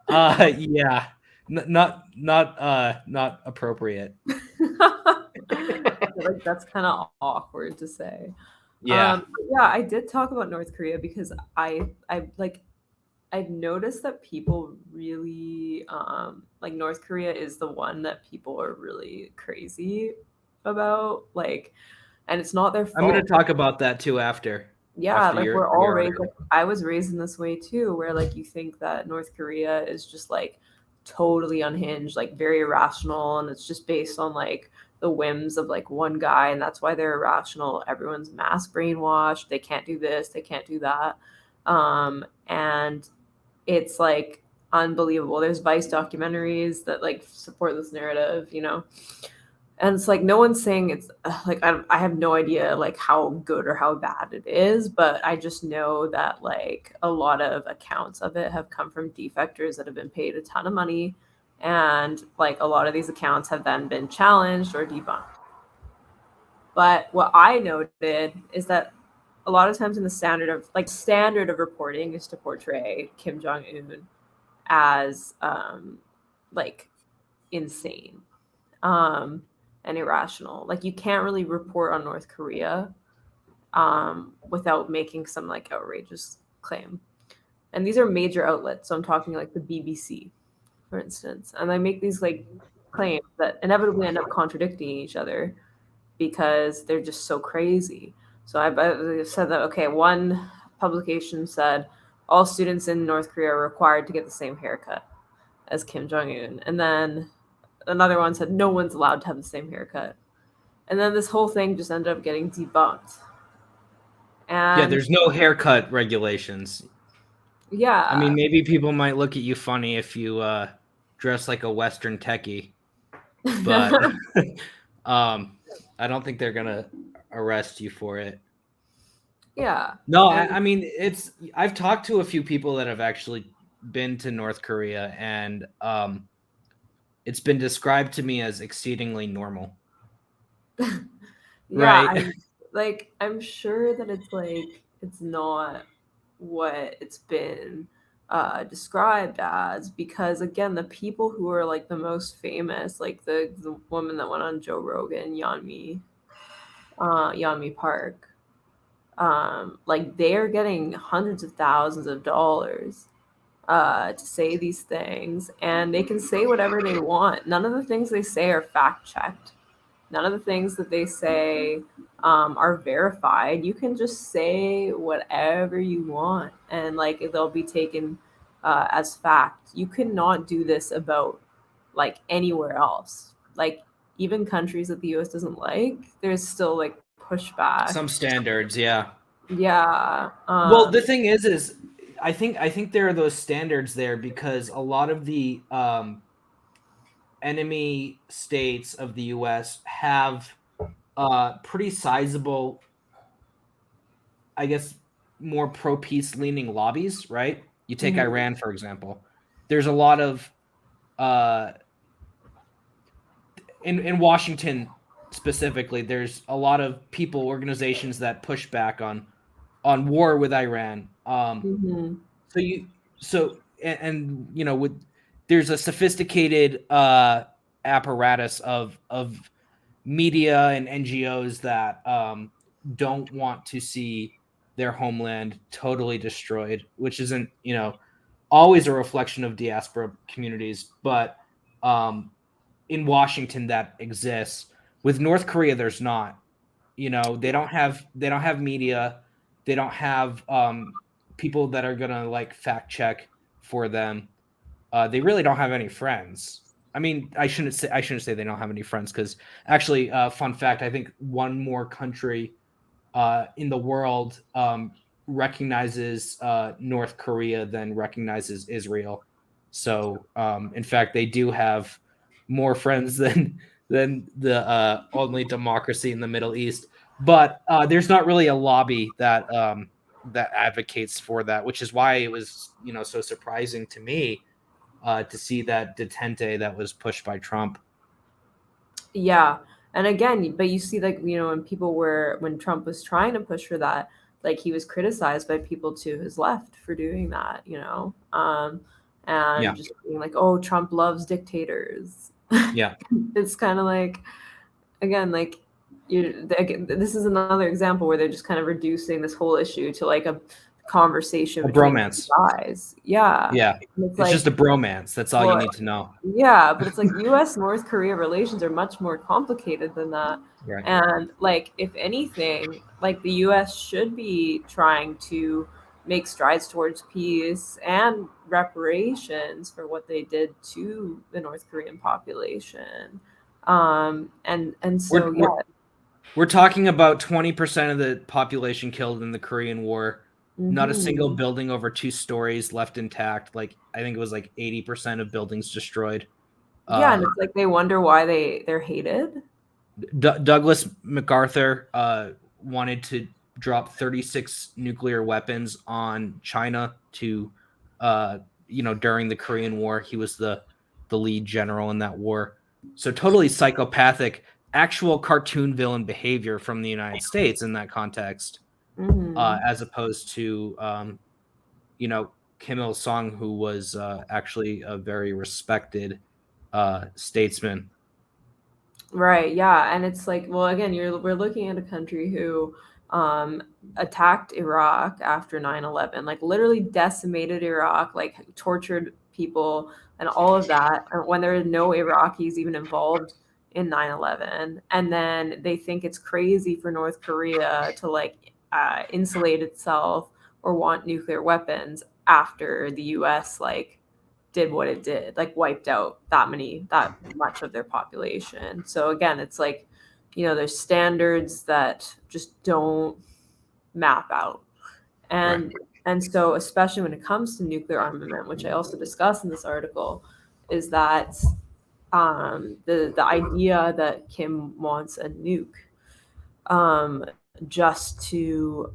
[SPEAKER 1] yeah, not appropriate.
[SPEAKER 2] Like, that's kind of awkward to say.
[SPEAKER 1] Yeah.
[SPEAKER 2] I did talk about North Korea because I've noticed that people really like, North Korea is the one that people are really crazy about, like, and it's not their fault.
[SPEAKER 1] I'm going to talk about that too after.
[SPEAKER 2] Yeah, like, we're all raised, like, I was raised in this way too, where like you think that North Korea is just like totally unhinged, like very irrational, and it's just based on like the whims of like one guy, and that's why they're irrational. Everyone's mass brainwashed. They can't do this, they can't do that. And it's like unbelievable. There's Vice documentaries that like support this narrative, you know. And it's like no one's saying it's like I have no idea like how good or how bad it is, but I just know that like a lot of accounts of it have come from defectors that have been paid a ton of money, and like a lot of these accounts have then been challenged or debunked. But what I noted is that a lot of times in the standard of reporting is to portray Kim Jong Un as like insane and irrational. Like you can't really report on North Korea without making some like outrageous claim. And these are major outlets, so I'm talking like the BBC, for instance, and they make these like claims that inevitably end up contradicting each other because they're just so crazy. So I said that, okay, one publication said all students in North Korea are required to get the same haircut as Kim Jong Un, and then another one said no one's allowed to have the same haircut, and then this whole thing just ended up getting debunked.
[SPEAKER 1] Yeah,
[SPEAKER 2] And
[SPEAKER 1] there's no haircut regulations.
[SPEAKER 2] yeah,
[SPEAKER 1] I mean, maybe people might look at you funny if you dress like a Western techie, but I don't think they're gonna arrest you for it.
[SPEAKER 2] yeah,
[SPEAKER 1] No,
[SPEAKER 2] and
[SPEAKER 1] I mean I've talked to a few people that have actually been to North Korea, and it's been described to me as exceedingly normal.
[SPEAKER 2] yeah,
[SPEAKER 1] Right?
[SPEAKER 2] I'm sure that it's not what it's been described as, because again, the people who are like the most famous, like the woman that went on Joe Rogan, Yeonmi Park, like they're getting hundreds of thousands of dollars to say these things, and they can say whatever they want. None of the things they say are fact checked. None of the things that they say are verified. You can just say whatever you want, and like they'll be taken as fact. You cannot do this about like anywhere else. Like even countries that the U.S. doesn't like, there's still like pushback.
[SPEAKER 1] Some standards, yeah.
[SPEAKER 2] Yeah.
[SPEAKER 1] Well, the thing is I think there are those standards there because a lot of the enemy states of the US have pretty sizable, I guess, more pro peace leaning lobbies, right? You take
[SPEAKER 2] Mhm.
[SPEAKER 1] Iran, for example. There's a lot of uh, in Washington specifically. There's a lot of people, organizations that push back on war with Iran.
[SPEAKER 2] Mhm.
[SPEAKER 1] So you so and you know with there's a sophisticated apparatus of media and NGOs that don't want to see their homeland totally destroyed, which isn't, always a reflection of diaspora communities, but in Washington that exists. With North Korea, there's not. They don't have media, they don't have people that are gonna like fact check for them. They really don't have any friends. I mean, I shouldn't say they don't have any friends because actually, fun fact, I think one more country in the world recognizes North Korea than recognizes Israel. So, in fact, they do have more friends than the only democracy in the Middle East. But there's not really a lobby that advocates for that, which is why it was so surprising to me to see that detente that was pushed by Trump.
[SPEAKER 2] Yeah. And again, but you see, like, when Trump was trying to push for that, like, he was criticized by people to his left for doing that, and
[SPEAKER 1] Yeah,
[SPEAKER 2] just being like, oh, Trump loves dictators.
[SPEAKER 1] yeah.
[SPEAKER 2] It's kind of like, again, like, again, this is another example where they're just kind of reducing this whole issue to like a conversation
[SPEAKER 1] A
[SPEAKER 2] between two
[SPEAKER 1] bromance.
[SPEAKER 2] guys. Yeah.
[SPEAKER 1] Yeah,
[SPEAKER 2] And it's
[SPEAKER 1] it's
[SPEAKER 2] like,
[SPEAKER 1] just a bromance. That's all you
[SPEAKER 2] well,
[SPEAKER 1] need to know.
[SPEAKER 2] yeah, but it's like US North Korea relations are much more complicated than that.
[SPEAKER 1] Right.
[SPEAKER 2] And like if anything, like the US should be trying to make strides towards peace and reparations for what they did to the North Korean population. And
[SPEAKER 1] We're
[SPEAKER 2] so
[SPEAKER 1] we're
[SPEAKER 2] yeah,
[SPEAKER 1] we're talking about 20% of the population killed in the Korean War. Not a single
[SPEAKER 2] Mm-hmm.
[SPEAKER 1] building over 2 stories left intact. Like I think it was like 80% of buildings destroyed.
[SPEAKER 2] Yeah, and
[SPEAKER 1] Uh,
[SPEAKER 2] it's like they wonder why they're hated.
[SPEAKER 1] Douglas MacArthur wanted to drop 36 nuclear weapons on China to, during the Korean War. He was the lead general in that war. So totally psychopathic, actual cartoon villain behavior from the United States in that context,
[SPEAKER 2] Mm-hmm.
[SPEAKER 1] as opposed to, Kim Il Sung, who was actually a very respected statesman.
[SPEAKER 2] Right, yeah, and it's like, well, again, we're looking at a country who um, attacked Iraq after 9/11, like literally decimated Iraq, like tortured people and all of that, when there are no Iraqis even involved in 9/11. And then they think it's crazy for North Korea to like insulate itself or want nuclear weapons after the US like did what it did, like wiped out that much of their population. So again, it's like, there's standards that just don't map out.
[SPEAKER 1] Right.
[SPEAKER 2] And so especially when it comes to nuclear armament, which I also discuss in this article, is that the idea that Kim wants a nuke um, just to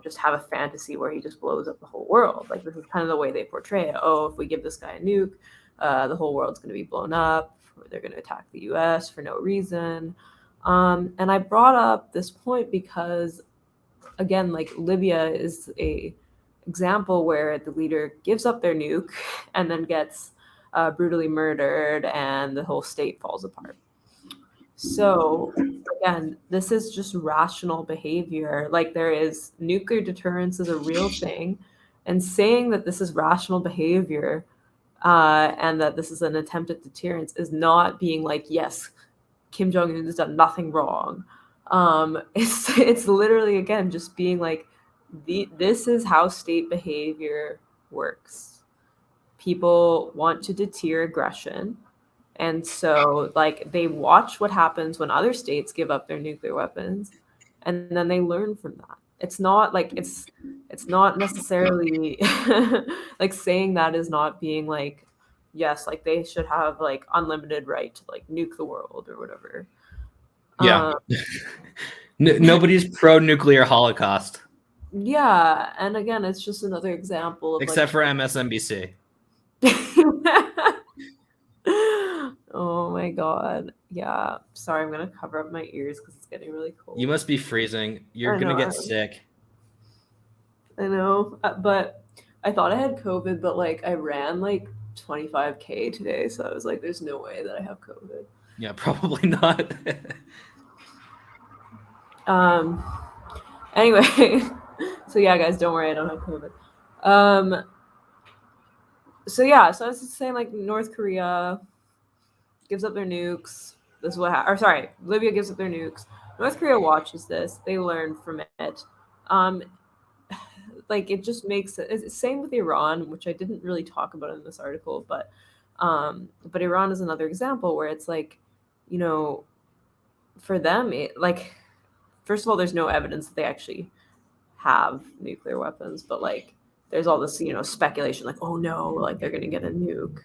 [SPEAKER 2] just have a fantasy where he just blows up the whole world. Like this is kind of the way they portray it. Oh, if we give this guy a nuke, the whole world's going to be blown up. Or they're going to attack the U.S. for no reason. And I brought up this point because, again, like Libya is a example where the leader gives up their nuke and then gets brutally murdered, and the whole state falls apart. So again, this is just rational behavior. Like there is nuclear deterrence is a real thing, and saying that this is rational behavior and that this is an attempt at deterrence is not being like, yes, Kim Jong Un has done nothing wrong. It's literally again just being like, this is how state behavior works. People want to deter aggression, and so, like, they watch what happens when other states give up their nuclear weapons, and then they learn from that. It's not like it's not necessarily like saying that is not being like, yes, like they should have like unlimited right to like nuke the world or whatever.
[SPEAKER 1] Yeah.
[SPEAKER 2] Um,
[SPEAKER 1] Nobody's pro nuclear holocaust
[SPEAKER 2] yeah, and again, it's just another example of like,
[SPEAKER 1] except for MSNBC.
[SPEAKER 2] oh my god. Yeah. Sorry, I'm gonna cover up my ears because it's getting really cold.
[SPEAKER 1] You must be freezing. You're
[SPEAKER 2] I
[SPEAKER 1] gonna
[SPEAKER 2] know.
[SPEAKER 1] get sick.
[SPEAKER 2] I know. But I thought I had COVID, but like I ran like 25K today, so I was like, there's no way that I have COVID.
[SPEAKER 1] Yeah, probably not.
[SPEAKER 2] Um. Anyway, so yeah, guys, don't worry, I don't have COVID. Um. So yeah, so I was just saying, like, North Korea gives up their nukes. This is what, or sorry, Libya gives up their nukes. North Korea watches this. They learn from it. Um, like it just makes it. Same with Iran, which I didn't really talk about in this article, but Iran is another example where it's like, you know, for them, it like, first of all, there's no evidence that they actually have nuclear weapons, but like there's all this, speculation like, oh no, like they're gonna get a nuke.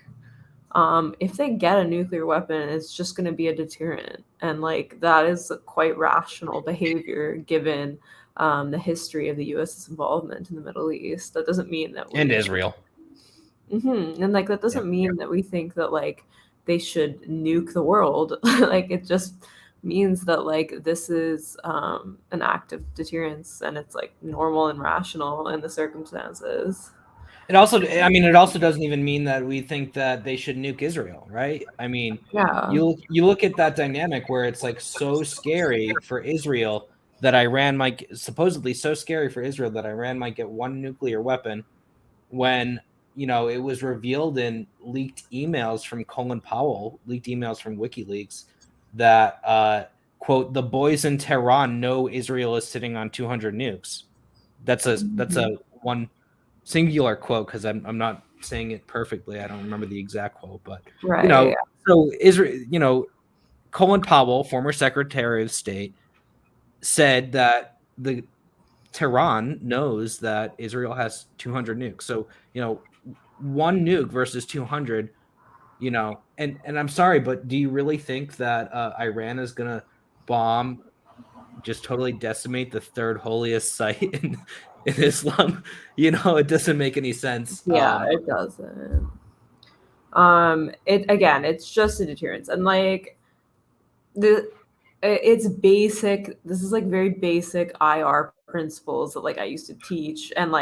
[SPEAKER 2] If they get a nuclear weapon, it's just going to be a deterrent. And like that is quite rational behavior given the history of the US's involvement in the Middle East. That doesn't mean that
[SPEAKER 1] And Israel.
[SPEAKER 2] And like that doesn't mean that we think that like they should nuke the world. Like it just means that like this is an act of deterrence, and it's like normal and rational in the circumstances.
[SPEAKER 1] It also doesn't even mean that we think that they should nuke Israel, right? I mean,
[SPEAKER 2] Yeah.
[SPEAKER 1] you look at that dynamic where it's like so scary for Israel that Iran might supposedly so scary for Israel that Iran might get one nuclear weapon, when it was revealed in leaked emails from Colin Powell, leaked emails from WikiLeaks, that quote, the boys in Tehran know Israel is sitting on 200 nukes. That's a one singular quote, because I'm not saying it perfectly. I don't remember the exact quote, but
[SPEAKER 2] Right.
[SPEAKER 1] so Israel, Colin Powell, former Secretary of State, said that the Tehran knows that Israel has 200 nukes. So, one nuke versus 200, and I'm sorry, but do you really think that Iran is going to bomb, just totally decimate the third holiest site in Islam? It doesn't make any sense.
[SPEAKER 2] Yeah, it doesn't. It's just a deterrence, and it's basic. This is very basic IR principles that I used to teach, and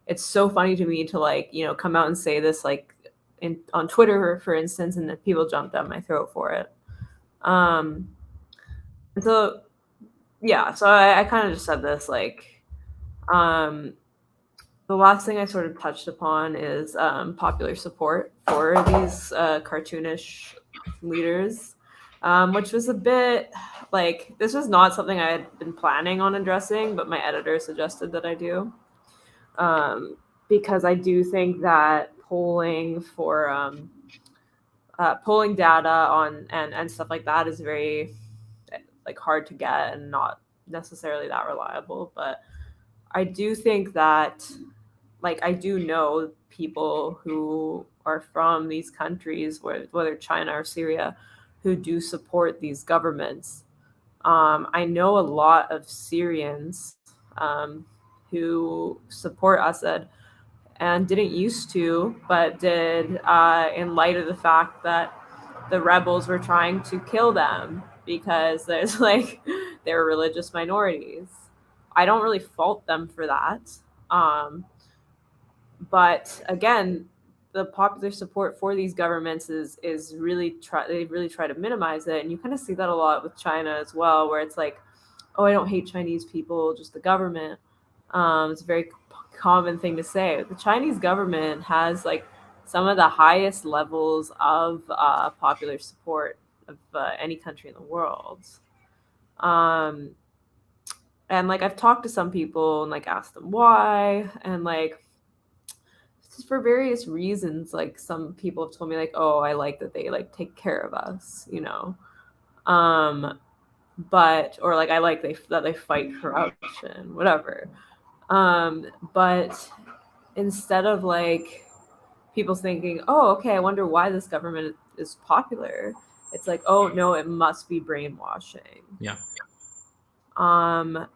[SPEAKER 2] it's so funny to me to come out and say this on Twitter, for instance, and that people jumped down my throat for it. And so yeah, so I kind of just said this the last thing I sort of touched upon is popular support for these cartoonish leaders, which was a bit this was not something I had been planning on addressing, but my editor suggested that I do, because I do think that polling data on and stuff like that is very hard to get and not necessarily that reliable. But I do think that I do know people who are from these countries, whether China or Syria, who do support these governments. I know a lot of Syrians who support Assad and didn't used to, but did in light of the fact that the rebels were trying to kill them because there's they're religious minorities. I don't really fault them for that. But again, the popular support for these governments is really they really try to minimize it, and you kind of see that a lot with China as well, where it's oh, I don't hate Chinese people, just the government. It's a very common thing to say. The Chinese government has some of the highest levels of popular support of any country in the world. And I've talked to some people and asked them why, and for various reasons. Some people have told me oh, I like that they take care of us, but or I like that they fight corruption, whatever. But instead of people thinking, oh, okay, I wonder why this government is popular, it's oh no, it must be brainwashing.
[SPEAKER 1] Yeah.
[SPEAKER 2] And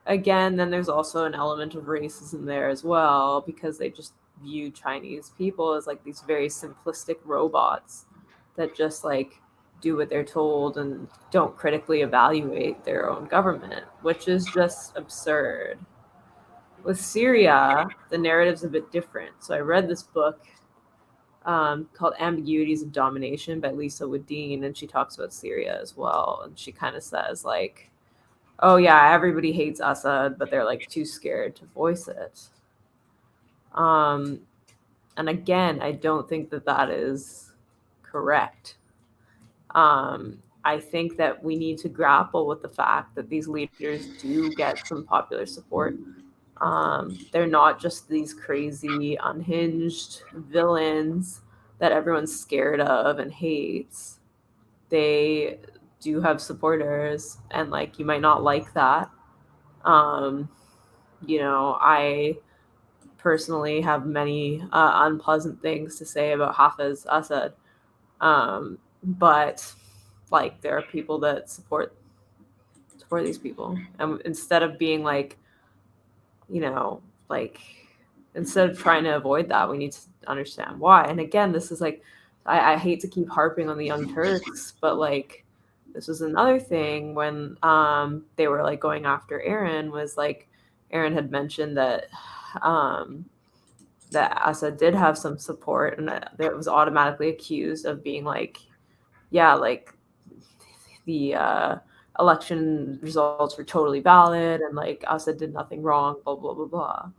[SPEAKER 2] again, then there's also an element of racism there as well, because they just view Chinese people as these very simplistic robots that just do what they're told and don't critically evaluate their own government, which is just absurd. With Syria, the narrative's a bit different. So I read this book called Ambiguities of Domination by Lisa Wadeen, and she talks about Syria as well. And she kind of says oh yeah, everybody hates Assad, but they're too scared to voice it. And again, I don't think that is correct. I think that we need to grapple with the fact that these leaders do get some popular support. They're not just these crazy, unhinged villains that everyone's scared of and hates. They do have supporters, and you might not like that. I personally have many unpleasant things to say about Hafez Assad, but there are people that support these people, and instead of being instead of trying to avoid that, we need to understand why. And again, this is I hate to keep harping on the Young Turks, but this was another thing when they were going after Aaron, was Aaron had mentioned that that Assad did have some support, and that it was automatically accused of being the election results were totally valid, and Assad did nothing wrong, blah blah blah blah.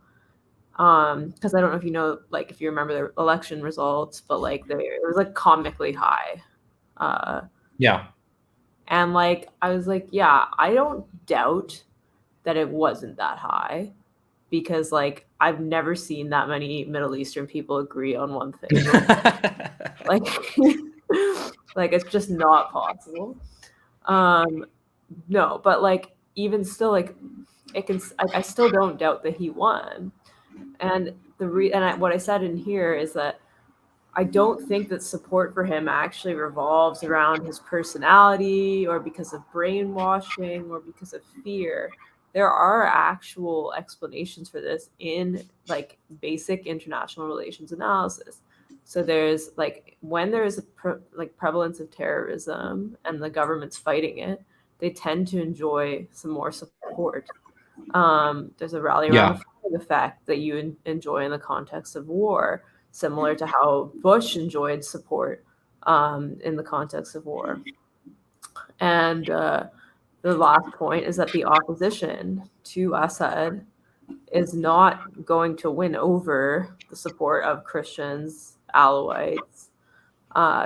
[SPEAKER 2] Because I don't know if you know, if you remember the election results, but it was comically high.
[SPEAKER 1] Yeah.
[SPEAKER 2] And I was yeah, I don't doubt that it wasn't that high, because I've never seen that many Middle Eastern people agree on one thing. It's just not possible. No, but even still, like, I still don't doubt that he won. And what I said in here is that I don't think that support for him actually revolves around his personality or because of brainwashing or because of fear. There are actual explanations for this in like basic international relations analysis. So there's like when there is a prevalence of terrorism and the government's fighting it, they tend to enjoy some more support. There's a rally around the flag effect that you enjoy in the context of war, similar to how Bush enjoyed support in the context of war. And the last point is that the opposition to Assad is not going to win over the support of Christians, Alawites,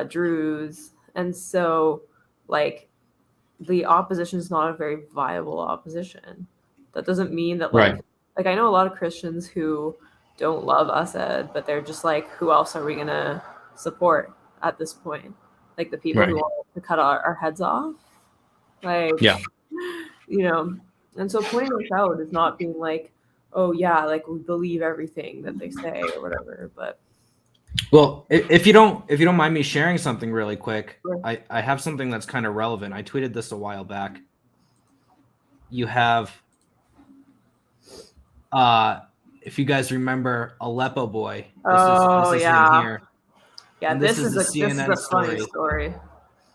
[SPEAKER 2] Druze. And so, like, the opposition is not a very viable opposition. That doesn't mean that, like I know a lot of Christians who don't love Assad, but they're just like, who else are we going to support at this point? Like the people who want to cut our heads off? Like, you know, and so pointing this out is not being like, oh yeah, like we believe everything that they say or whatever. But
[SPEAKER 1] well, if you don't mind me sharing something really quick, I have something that's kind of relevant. I tweeted this a while back. You have, if you guys remember Aleppo boy, this is him here.
[SPEAKER 2] Yeah,
[SPEAKER 1] and
[SPEAKER 2] this is a CNN funny story.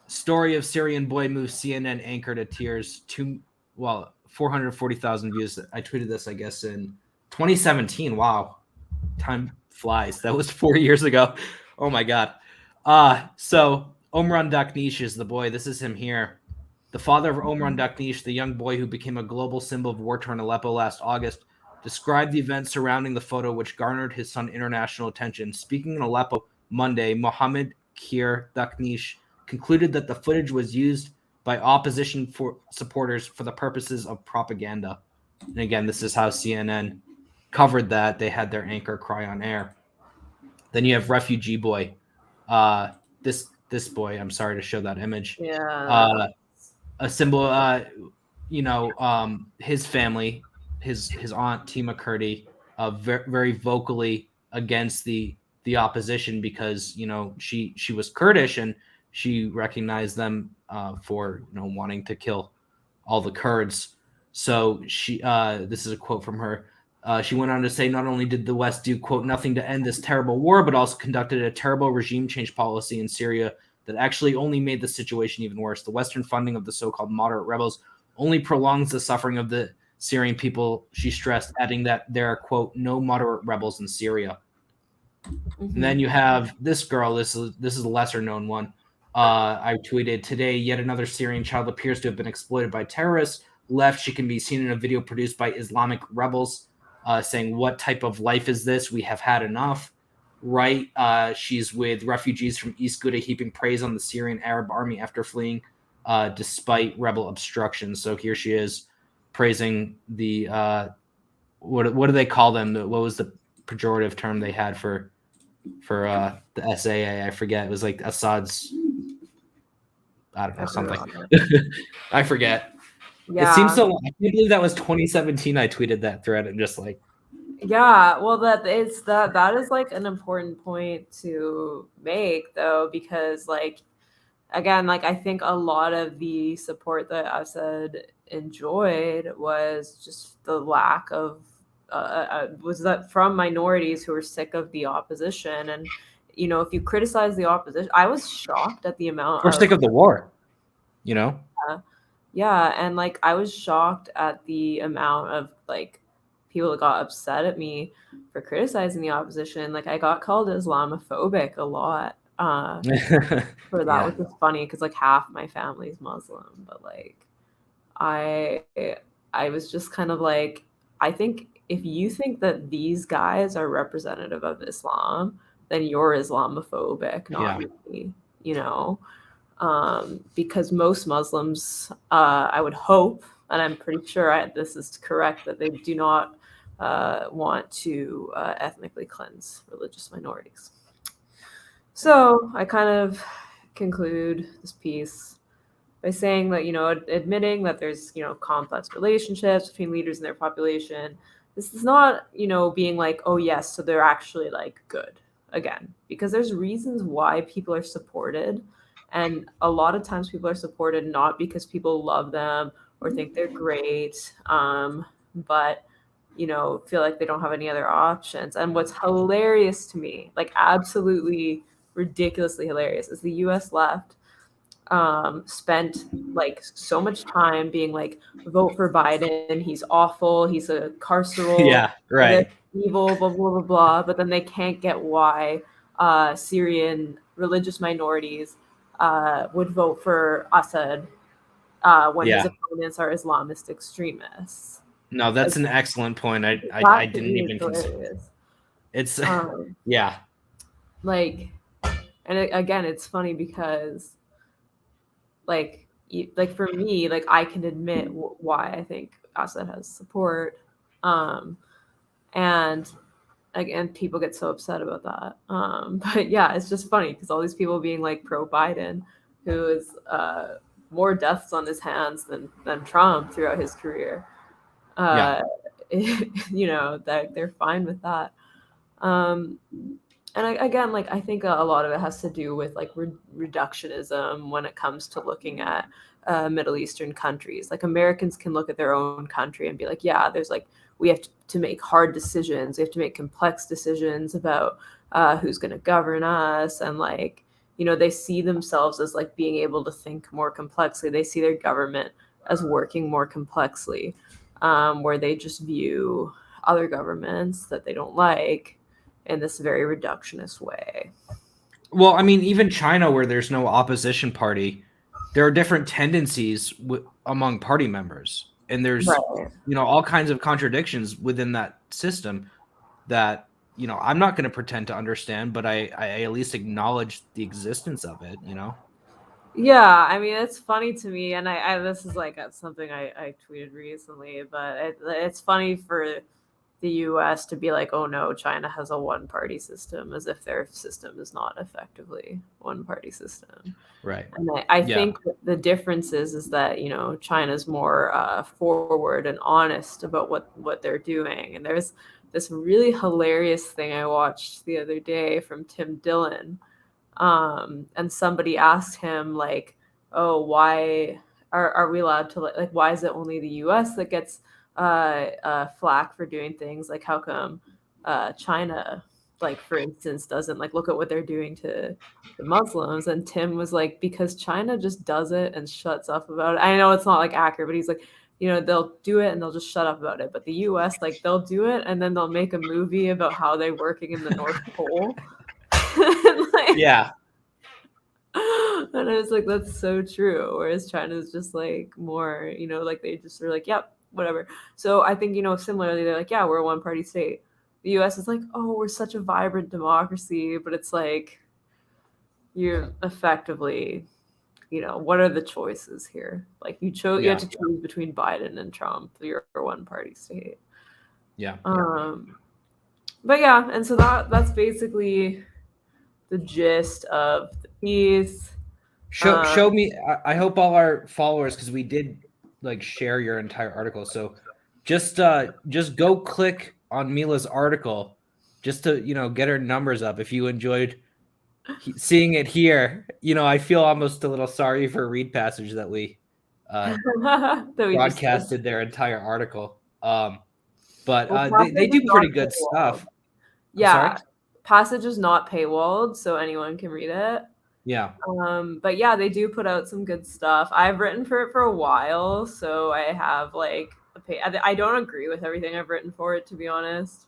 [SPEAKER 1] Story of Syrian boy moves CNN anchor to tears. 440,000 views. I tweeted this, I guess, in 2017. Wow, time flies. That was 4 years ago. Oh my god. So Omran Daknish is the boy. This is him here. The father of Omran Daknish, the young boy who became a global symbol of war-torn Aleppo last August, described the events surrounding the photo, which garnered his son international attention. Speaking in Aleppo Monday, Mohammed Kir Daknish concluded that the footage was used by opposition supporters for the purposes of propaganda. And again, this is how CNN covered that. They had their anchor cry on air. Then you have Refugee Boy. This boy, I'm sorry to show that image.
[SPEAKER 2] Yeah.
[SPEAKER 1] A symbol, his family, his aunt Tima Kurdi, very vocally against the opposition because she was Kurdish and she recognized them for wanting to kill all the Kurds. So this is a quote from her. She went on to say, not only did the West do, quote, nothing to end this terrible war, but also conducted a terrible regime change policy in Syria that actually only made the situation even worse. The Western funding of the so-called moderate rebels only prolongs the suffering of the Syrian people, she stressed, adding that there are, quote, no moderate rebels in Syria. And then you have this girl. This is a lesser known one. I tweeted today, yet another Syrian child appears to have been exploited by terrorists. Left, she can be seen in a video produced by Islamic rebels saying, what type of life is this? We have had enough. Right, she's with refugees from East Ghouta heaping praise on the Syrian Arab army after fleeing despite rebel obstruction. So here she is praising the what do they call them? What was the pejorative term they had for the SAA? I forget. It was like Assad's, I don't know, something. I forget. Yeah. It seems so long. I can't believe that was 2017. I tweeted that thread and just like,
[SPEAKER 2] yeah, well, that is like an important point to make, though, because like again, like I think a lot of the support that Assad enjoyed was just the lack of was that from minorities who were sick of the opposition. And if you criticize the opposition, I was shocked at the amount.
[SPEAKER 1] We're sick of the war,
[SPEAKER 2] Yeah, and like I was shocked at the amount of like people that got upset at me for criticizing the opposition. Like I got called Islamophobic a lot for that, which is funny because like half my family's Muslim. But like I was just kind of like, I think if you think that these guys are representative of Islam, then you're Islamophobic, not me, because most Muslims, I would hope, and I'm pretty sure this is correct, that they do not want to ethnically cleanse religious minorities. So I kind of conclude this piece by saying that, admitting that there's, complex relationships between leaders and their population. This is not, being like, oh yes, so they're actually like good again, because there's reasons why people are supported. And a lot of times people are supported not because people love them or think they're great, but feel like they don't have any other options. And what's hilarious to me, like absolutely ridiculously hilarious, is the US left spent like so much time being like, vote for Biden, he's awful, he's a carceral,
[SPEAKER 1] Yeah, right.
[SPEAKER 2] evil, blah blah blah blah. But then they can't get why Syrian religious minorities would vote for Assad when his
[SPEAKER 1] Yeah.
[SPEAKER 2] opponents are Islamist extremists.
[SPEAKER 1] No, that's
[SPEAKER 2] Like,
[SPEAKER 1] an excellent point. I
[SPEAKER 2] that to
[SPEAKER 1] didn't
[SPEAKER 2] me is
[SPEAKER 1] even consider.
[SPEAKER 2] hilarious.
[SPEAKER 1] It's
[SPEAKER 2] Um,
[SPEAKER 1] yeah.
[SPEAKER 2] like, and again, it's funny because like for me, like I can admit why I think Assad has support, and again, people get so upset about that. But yeah, it's just funny because all these people being like pro Biden, who is more deaths on his hands than Trump throughout his career.
[SPEAKER 1] Yeah.
[SPEAKER 2] Uh, that they're fine with that. Um, and again, like I think a lot of it has to do with like reductionism when it comes to looking at Middle Eastern countries. Like Americans can look at their own country and be like, yeah, there's like we have to make hard decisions. We have to make complex decisions about who's going to govern us, and like they see themselves as like being able to think more complexly. They see their government as working more complexly, where they just view other governments that they don't like in this very reductionist way.
[SPEAKER 1] Well, I mean, even China, where there's no opposition party, there are different tendencies among party members, and there's
[SPEAKER 2] Right.
[SPEAKER 1] all kinds of contradictions within that system that I'm not going to pretend to understand, but I at least acknowledge the existence of it.
[SPEAKER 2] Yeah, I mean it's funny to me, and I this is like something I tweeted recently, but it's funny for the US to be like, oh no, China has a one party system, as if their system is not effectively one party system.
[SPEAKER 1] Right.
[SPEAKER 2] And I
[SPEAKER 1] Yeah.
[SPEAKER 2] think the difference is that China's more forward and honest about what they're doing. And there's this really hilarious thing I watched the other day from Tim Dillon, and somebody asked him like, oh, why are we allowed to like why is it only the US that gets flack for doing things, like how come China, like for instance, doesn't like look at what they're doing to the Muslims? And Tim was like, because China just does it and shuts up about it. I know it's not like accurate, but he's like, they'll do it and they'll just shut up about it. But the US, like they'll do it and then they'll make a movie about how they're working in the North Pole. Like,
[SPEAKER 1] Yeah.
[SPEAKER 2] and I was like, that's so true. Whereas China's just like more, like they just are like, yep, whatever. So I think, similarly, they're like, yeah, we're a one party state. The US is like, oh, we're such a vibrant democracy. But it's like, you're effectively, what are the choices here? Like you have to choose between Biden and Trump. You're a one party state.
[SPEAKER 1] Yeah.
[SPEAKER 2] But yeah, and so that's basically the gist of the piece.
[SPEAKER 1] Show me. I hope all our followers, because we did like share your entire article. So just go click on Mila's article just to get her numbers up. If you enjoyed seeing it here, I feel almost a little sorry for Read Passage that we
[SPEAKER 2] that we
[SPEAKER 1] broadcasted their entire article. But
[SPEAKER 2] well,
[SPEAKER 1] they do pretty good stuff.
[SPEAKER 2] Yeah, Passage is not paywalled, so anyone can read it.
[SPEAKER 1] Yeah.
[SPEAKER 2] But yeah, they do put out some good stuff. I've written for it for a while, so I have like I don't agree with everything I've written for it, to be honest.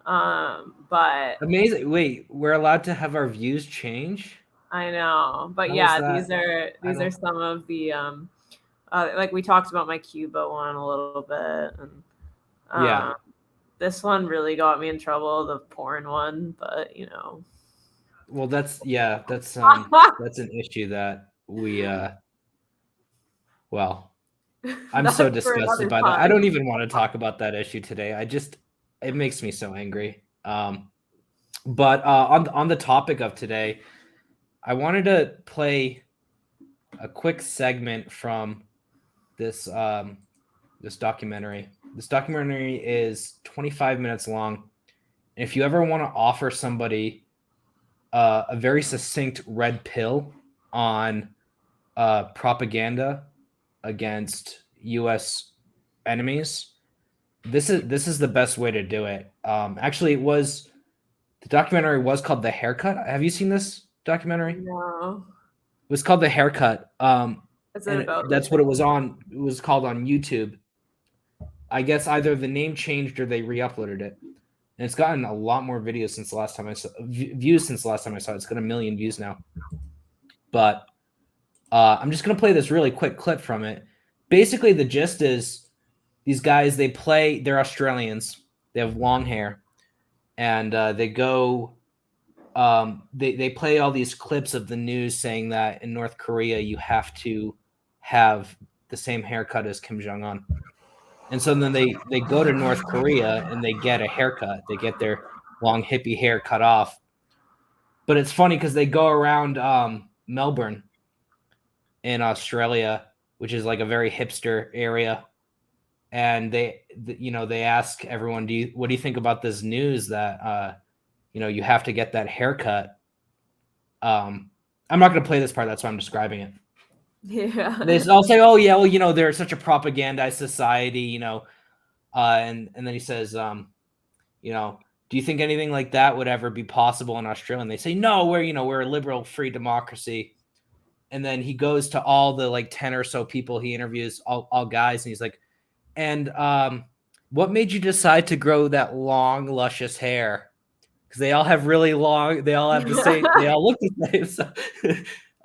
[SPEAKER 2] But
[SPEAKER 1] amazing. Wait, we're allowed to have our views change?
[SPEAKER 2] I know, but
[SPEAKER 1] How
[SPEAKER 2] yeah,
[SPEAKER 1] is that?
[SPEAKER 2] these are some of the like we talked about my Cuba one a little bit, and
[SPEAKER 1] Yeah.
[SPEAKER 2] this one really got me in trouble, the porn one, but
[SPEAKER 1] Well, that's an issue that we well, I'm so disgusted by that. I don't even want to talk about that issue today. It makes me so angry. But on the topic of today, I wanted to play a quick segment from this this documentary. This documentary is 25 minutes long. If you ever want to offer somebody a very succinct red pill on propaganda against U.S. enemies, this is the best way to do it. Actually, the documentary was called The Haircut. Have you seen this documentary?
[SPEAKER 2] No.
[SPEAKER 1] It was called The Haircut.
[SPEAKER 2] Is it
[SPEAKER 1] And
[SPEAKER 2] about
[SPEAKER 1] that's what it was on. It was called on YouTube. I guess either the name changed or they re-uploaded it. And it's gotten a lot more videos since the last time I saw views since the last time I saw it. It's got 1 million views now. But I'm just gonna play this really quick clip from it. Basically, the gist is these guys, they're Australians. They have long hair, and they go they play all these clips of the news saying that in North Korea you have to have the same haircut as Kim Jong-un. And so then they go to North Korea and they get a haircut. They get their long hippie hair cut off. But it's funny because they go around Melbourne in Australia, which is like a very hipster area, and they ask everyone, what do you think about this news that you have to get that haircut? I'm not going to play this part. That's why I'm describing it.
[SPEAKER 2] Yeah.
[SPEAKER 1] I'll say, oh yeah, well, they're such a propagandized society, and then he says, do you think anything like that would ever be possible in Australia? And they say, no, we're a liberal, free democracy. And then he goes to all the like 10 or so people he interviews, all guys, and he's like, and what made you decide to grow that long, luscious hair? Because they all have really long, they all have the same, they all look the same. So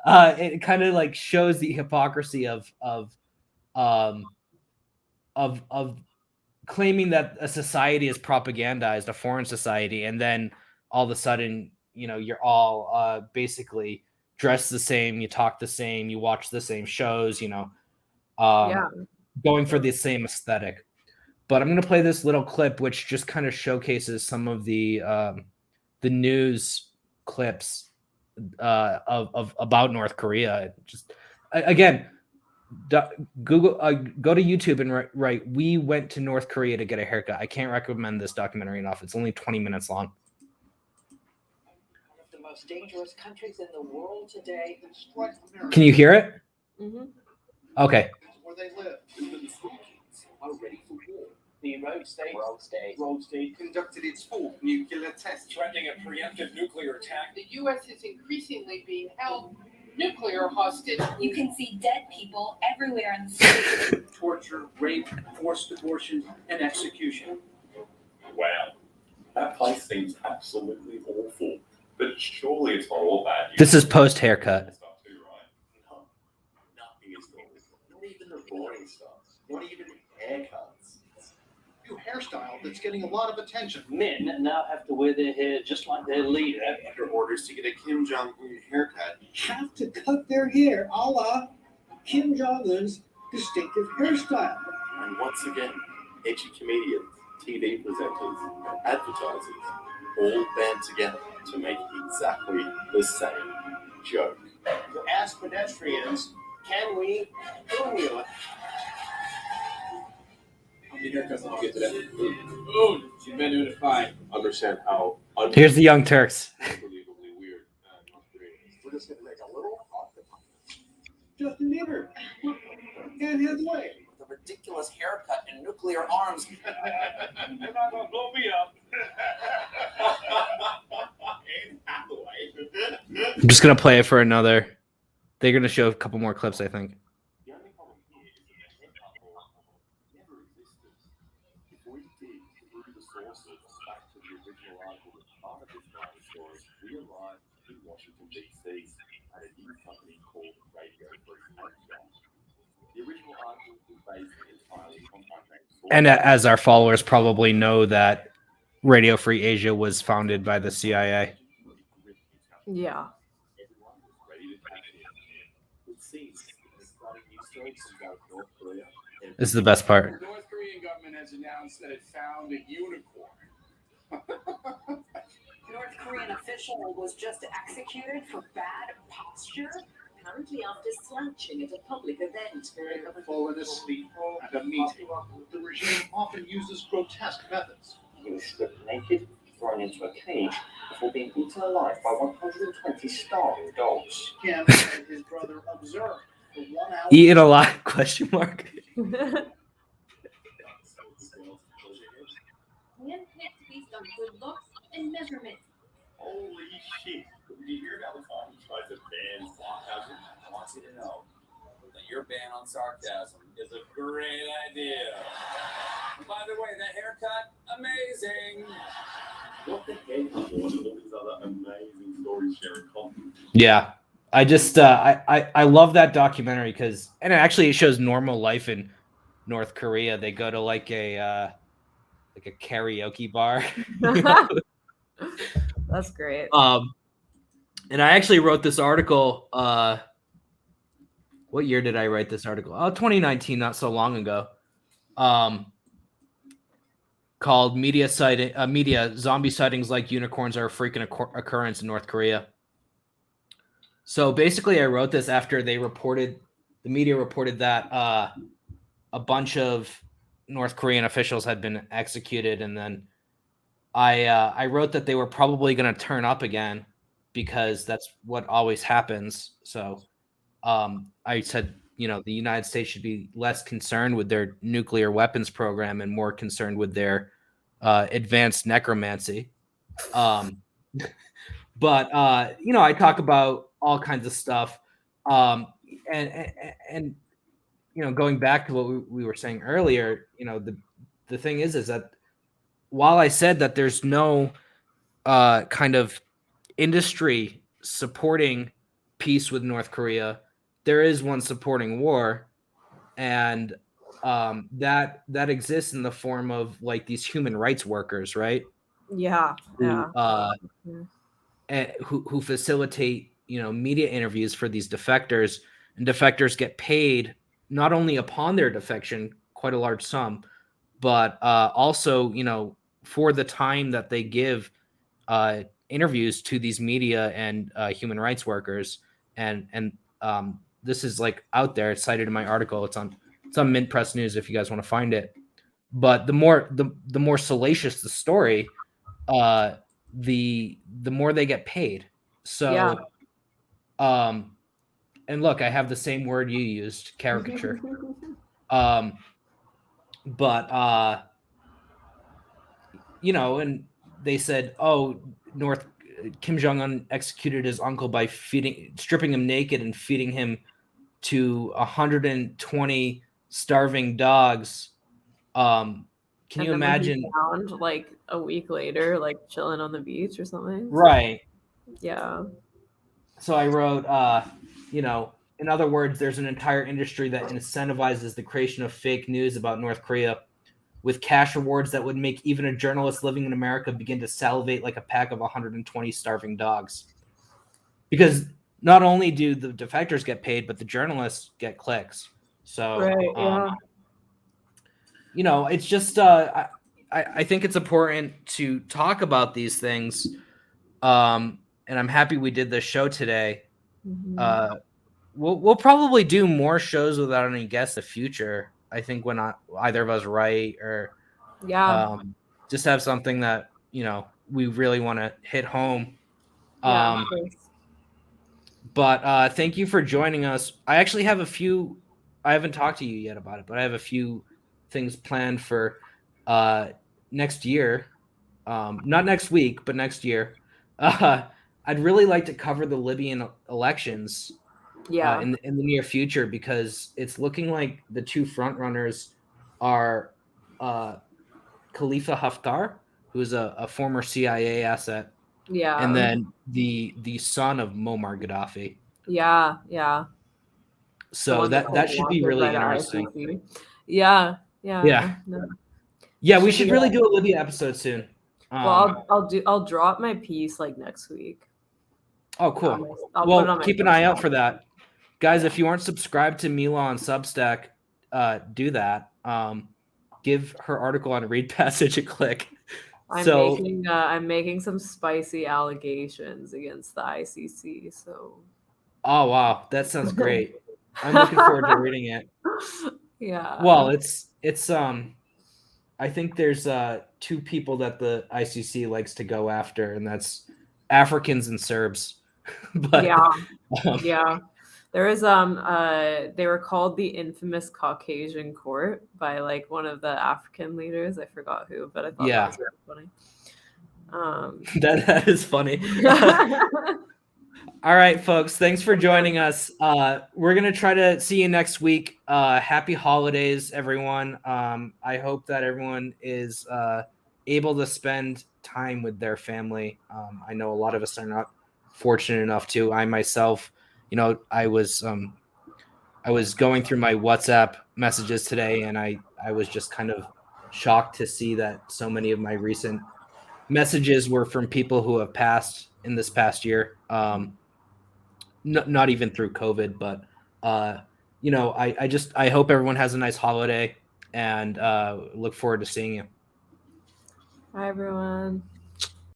[SPEAKER 1] it kind of like shows the hypocrisy of claiming that a society is propagandized, a foreign society, and then all of a sudden, you're all basically dressed the same, you talk the same, you watch the same shows, going for the same aesthetic. But I'm going to play this little clip, which just kind of showcases some of the news clips of about North Korea. Just again, Google, go to YouTube and write, "We went to North Korea to get a haircut." I can't recommend this documentary enough. It's only 20 minutes long.
[SPEAKER 3] One of the most dangerous countries in the world today.
[SPEAKER 1] Can you hear it?
[SPEAKER 2] Mm-hmm.
[SPEAKER 1] Okay.
[SPEAKER 4] Where they live. The school kids are ready for war.
[SPEAKER 3] The Rogue State
[SPEAKER 4] Conducted its fourth nuclear test.
[SPEAKER 5] Threatening a preemptive nuclear attack.
[SPEAKER 6] The U.S. is increasingly being held nuclear hostage.
[SPEAKER 7] You can see dead people everywhere in the street.
[SPEAKER 5] Torture, rape, forced abortion, and execution.
[SPEAKER 8] Wow. That place seems absolutely awful. But surely it's not all bad.
[SPEAKER 1] This is post haircut.
[SPEAKER 8] Stuff too, right? No, nothing is normal. Not even the boring stuff. Not even haircuts.
[SPEAKER 4] New hairstyle that's getting a lot of attention.
[SPEAKER 3] Men now have to wear their hair just like their leader.
[SPEAKER 4] Under orders to get a Kim Jong-un haircut.
[SPEAKER 9] Have to cut their hair a la Kim Jong-un's distinctive hairstyle.
[SPEAKER 8] And once again, edgy comedians, TV presenters, advertisers, all band together to make exactly the same joke.
[SPEAKER 4] To ask pedestrians, can we formula?
[SPEAKER 5] How many haircuts did you get today? Oh, she's been doing it fine.
[SPEAKER 8] Understand how
[SPEAKER 1] Here's the Young Turks.
[SPEAKER 8] unbelievably weird
[SPEAKER 4] We're just going to make a little off the top.
[SPEAKER 9] Justin Bieber. Anne Hathaway.
[SPEAKER 3] The ridiculous haircut and nuclear arms.
[SPEAKER 8] You're not gonna blow me up. Anne Hathaway.
[SPEAKER 1] I'm just gonna play it for another. They're gonna show a couple more clips, I think.
[SPEAKER 8] The only problem here is that the head couple never existed. If we dig through the sources back to the original article that's part of this writing story, we arrived in Washington, D.C. at a news company called Radio Free Asia. The original article was based entirely on unnamed sources.
[SPEAKER 1] And as our followers probably know, that Radio Free Asia was founded by the CIA.
[SPEAKER 2] Yeah.
[SPEAKER 8] Everyone was ready to catch it. It seems that starting new stories about North Korea.
[SPEAKER 1] This is the best part.
[SPEAKER 5] The North Korean government has announced that it found a unicorn.
[SPEAKER 7] North Korean official was just executed for bad posture.
[SPEAKER 3] apparently after slouching at a public event.
[SPEAKER 4] They have fallen asleep at a meeting. The regime often uses grotesque methods.
[SPEAKER 3] He was stripped naked, thrown into a cage, before being eaten alive by 120 starving dogs.
[SPEAKER 4] Kim and his brother observed for 1 hour.
[SPEAKER 1] Eaten alive? Question mark.
[SPEAKER 7] Handpicked based on good looks and measurement.
[SPEAKER 8] Holy shit. Did you hear about the time he tried to ban sarcasm?
[SPEAKER 5] I want you to know that your ban on sarcasm is a great idea. And by the way, that haircut, amazing.
[SPEAKER 8] What the heck is all these other amazing stories sharing content?
[SPEAKER 1] Yeah, I just I love that documentary because, and it shows normal life in North Korea. They go to like a karaoke bar.
[SPEAKER 2] That's great.
[SPEAKER 1] And I actually wrote this article. What year did I write this article? 2019, not so long ago. Called media zombie sightings like unicorns are a frequent occurrence in North Korea. So basically, I wrote this after the media reported that a bunch of North Korean officials had been executed, and then I wrote that they were probably going to turn up again because that's what always happens. So I said, the United States should be less concerned with their nuclear weapons program and more concerned with their advanced necromancy. But I talk about all kinds of stuff, and going back to what we were saying earlier, the thing is that while I said that there's no kind of industry supporting peace with North Korea, there is one supporting war, and that exists in the form of like these human rights workers, right?
[SPEAKER 2] Yeah.
[SPEAKER 1] Who facilitate media interviews for these defectors, and defectors get paid not only upon their defection, quite a large sum, but also for the time that they give interviews to these media and human rights workers, and this is like out there. It's cited in my article. It's on Mint Press News if you guys want to find it. But the more salacious the story, the more they get paid. So, yeah. And look, I have the same word you used, caricature. But and they said, Kim Jong-un executed his uncle by stripping him naked and feeding him to 120 starving dogs. Can you imagine?
[SPEAKER 2] Found like a week later, like chilling on the beach or something.
[SPEAKER 1] Right.
[SPEAKER 2] Yeah.
[SPEAKER 1] So I wrote, in other words, there's an entire industry that incentivizes the creation of fake news about North Korea with cash rewards that would make even a journalist living in America begin to salivate like a pack of 120 starving dogs. Because not only do the defectors get paid, but the journalists get clicks. So,
[SPEAKER 2] right,
[SPEAKER 1] it's just, I think it's important to talk about these things. And I'm happy we did this show today. Mm-hmm. We'll probably do more shows without any guests in the future. I think when either of us write or just have something that we really want to hit home. But thank you for joining us. I actually have I haven't talked to you yet about it, but I have a few things planned for next year. Not next week, but next year. I'd really like to cover the Libyan elections in the near future, because it's looking like the two front runners are Khalifa Haftar, who is a former CIA asset, and then the son of Muammar Gaddafi. So that should be really interesting.
[SPEAKER 2] Yeah.
[SPEAKER 1] We should really do a Libya episode soon.
[SPEAKER 2] Well, I'll drop my piece like next week.
[SPEAKER 1] Oh, cool. Well, keep an eye out for that. Guys, if you aren't subscribed to Mila on Substack, do that. Give her article on Read Passage a click.
[SPEAKER 2] I'm making some spicy allegations against the ICC. So
[SPEAKER 1] Oh wow, that sounds great. I'm looking forward to reading it.
[SPEAKER 2] Yeah.
[SPEAKER 1] Well, it's I think there's two people that the ICC likes to go after, and that's Africans and Serbs. But
[SPEAKER 2] Yeah. Yeah. There is they were called the infamous Caucasian court by like one of the African leaders. I forgot who, but I thought
[SPEAKER 1] Yeah.
[SPEAKER 2] that was really funny.
[SPEAKER 1] that is funny. All right, folks. Thanks for joining us. We're gonna try to see you next week. Happy holidays, everyone. I hope that everyone is able to spend time with their family. I know a lot of us are not fortunate enough to. I myself, I was going through my WhatsApp messages today, and I was just kind of shocked to see that so many of my recent messages were from people who have passed in this past year. Not even through COVID, but I hope everyone has a nice holiday, and look forward to seeing you.
[SPEAKER 2] Hi everyone.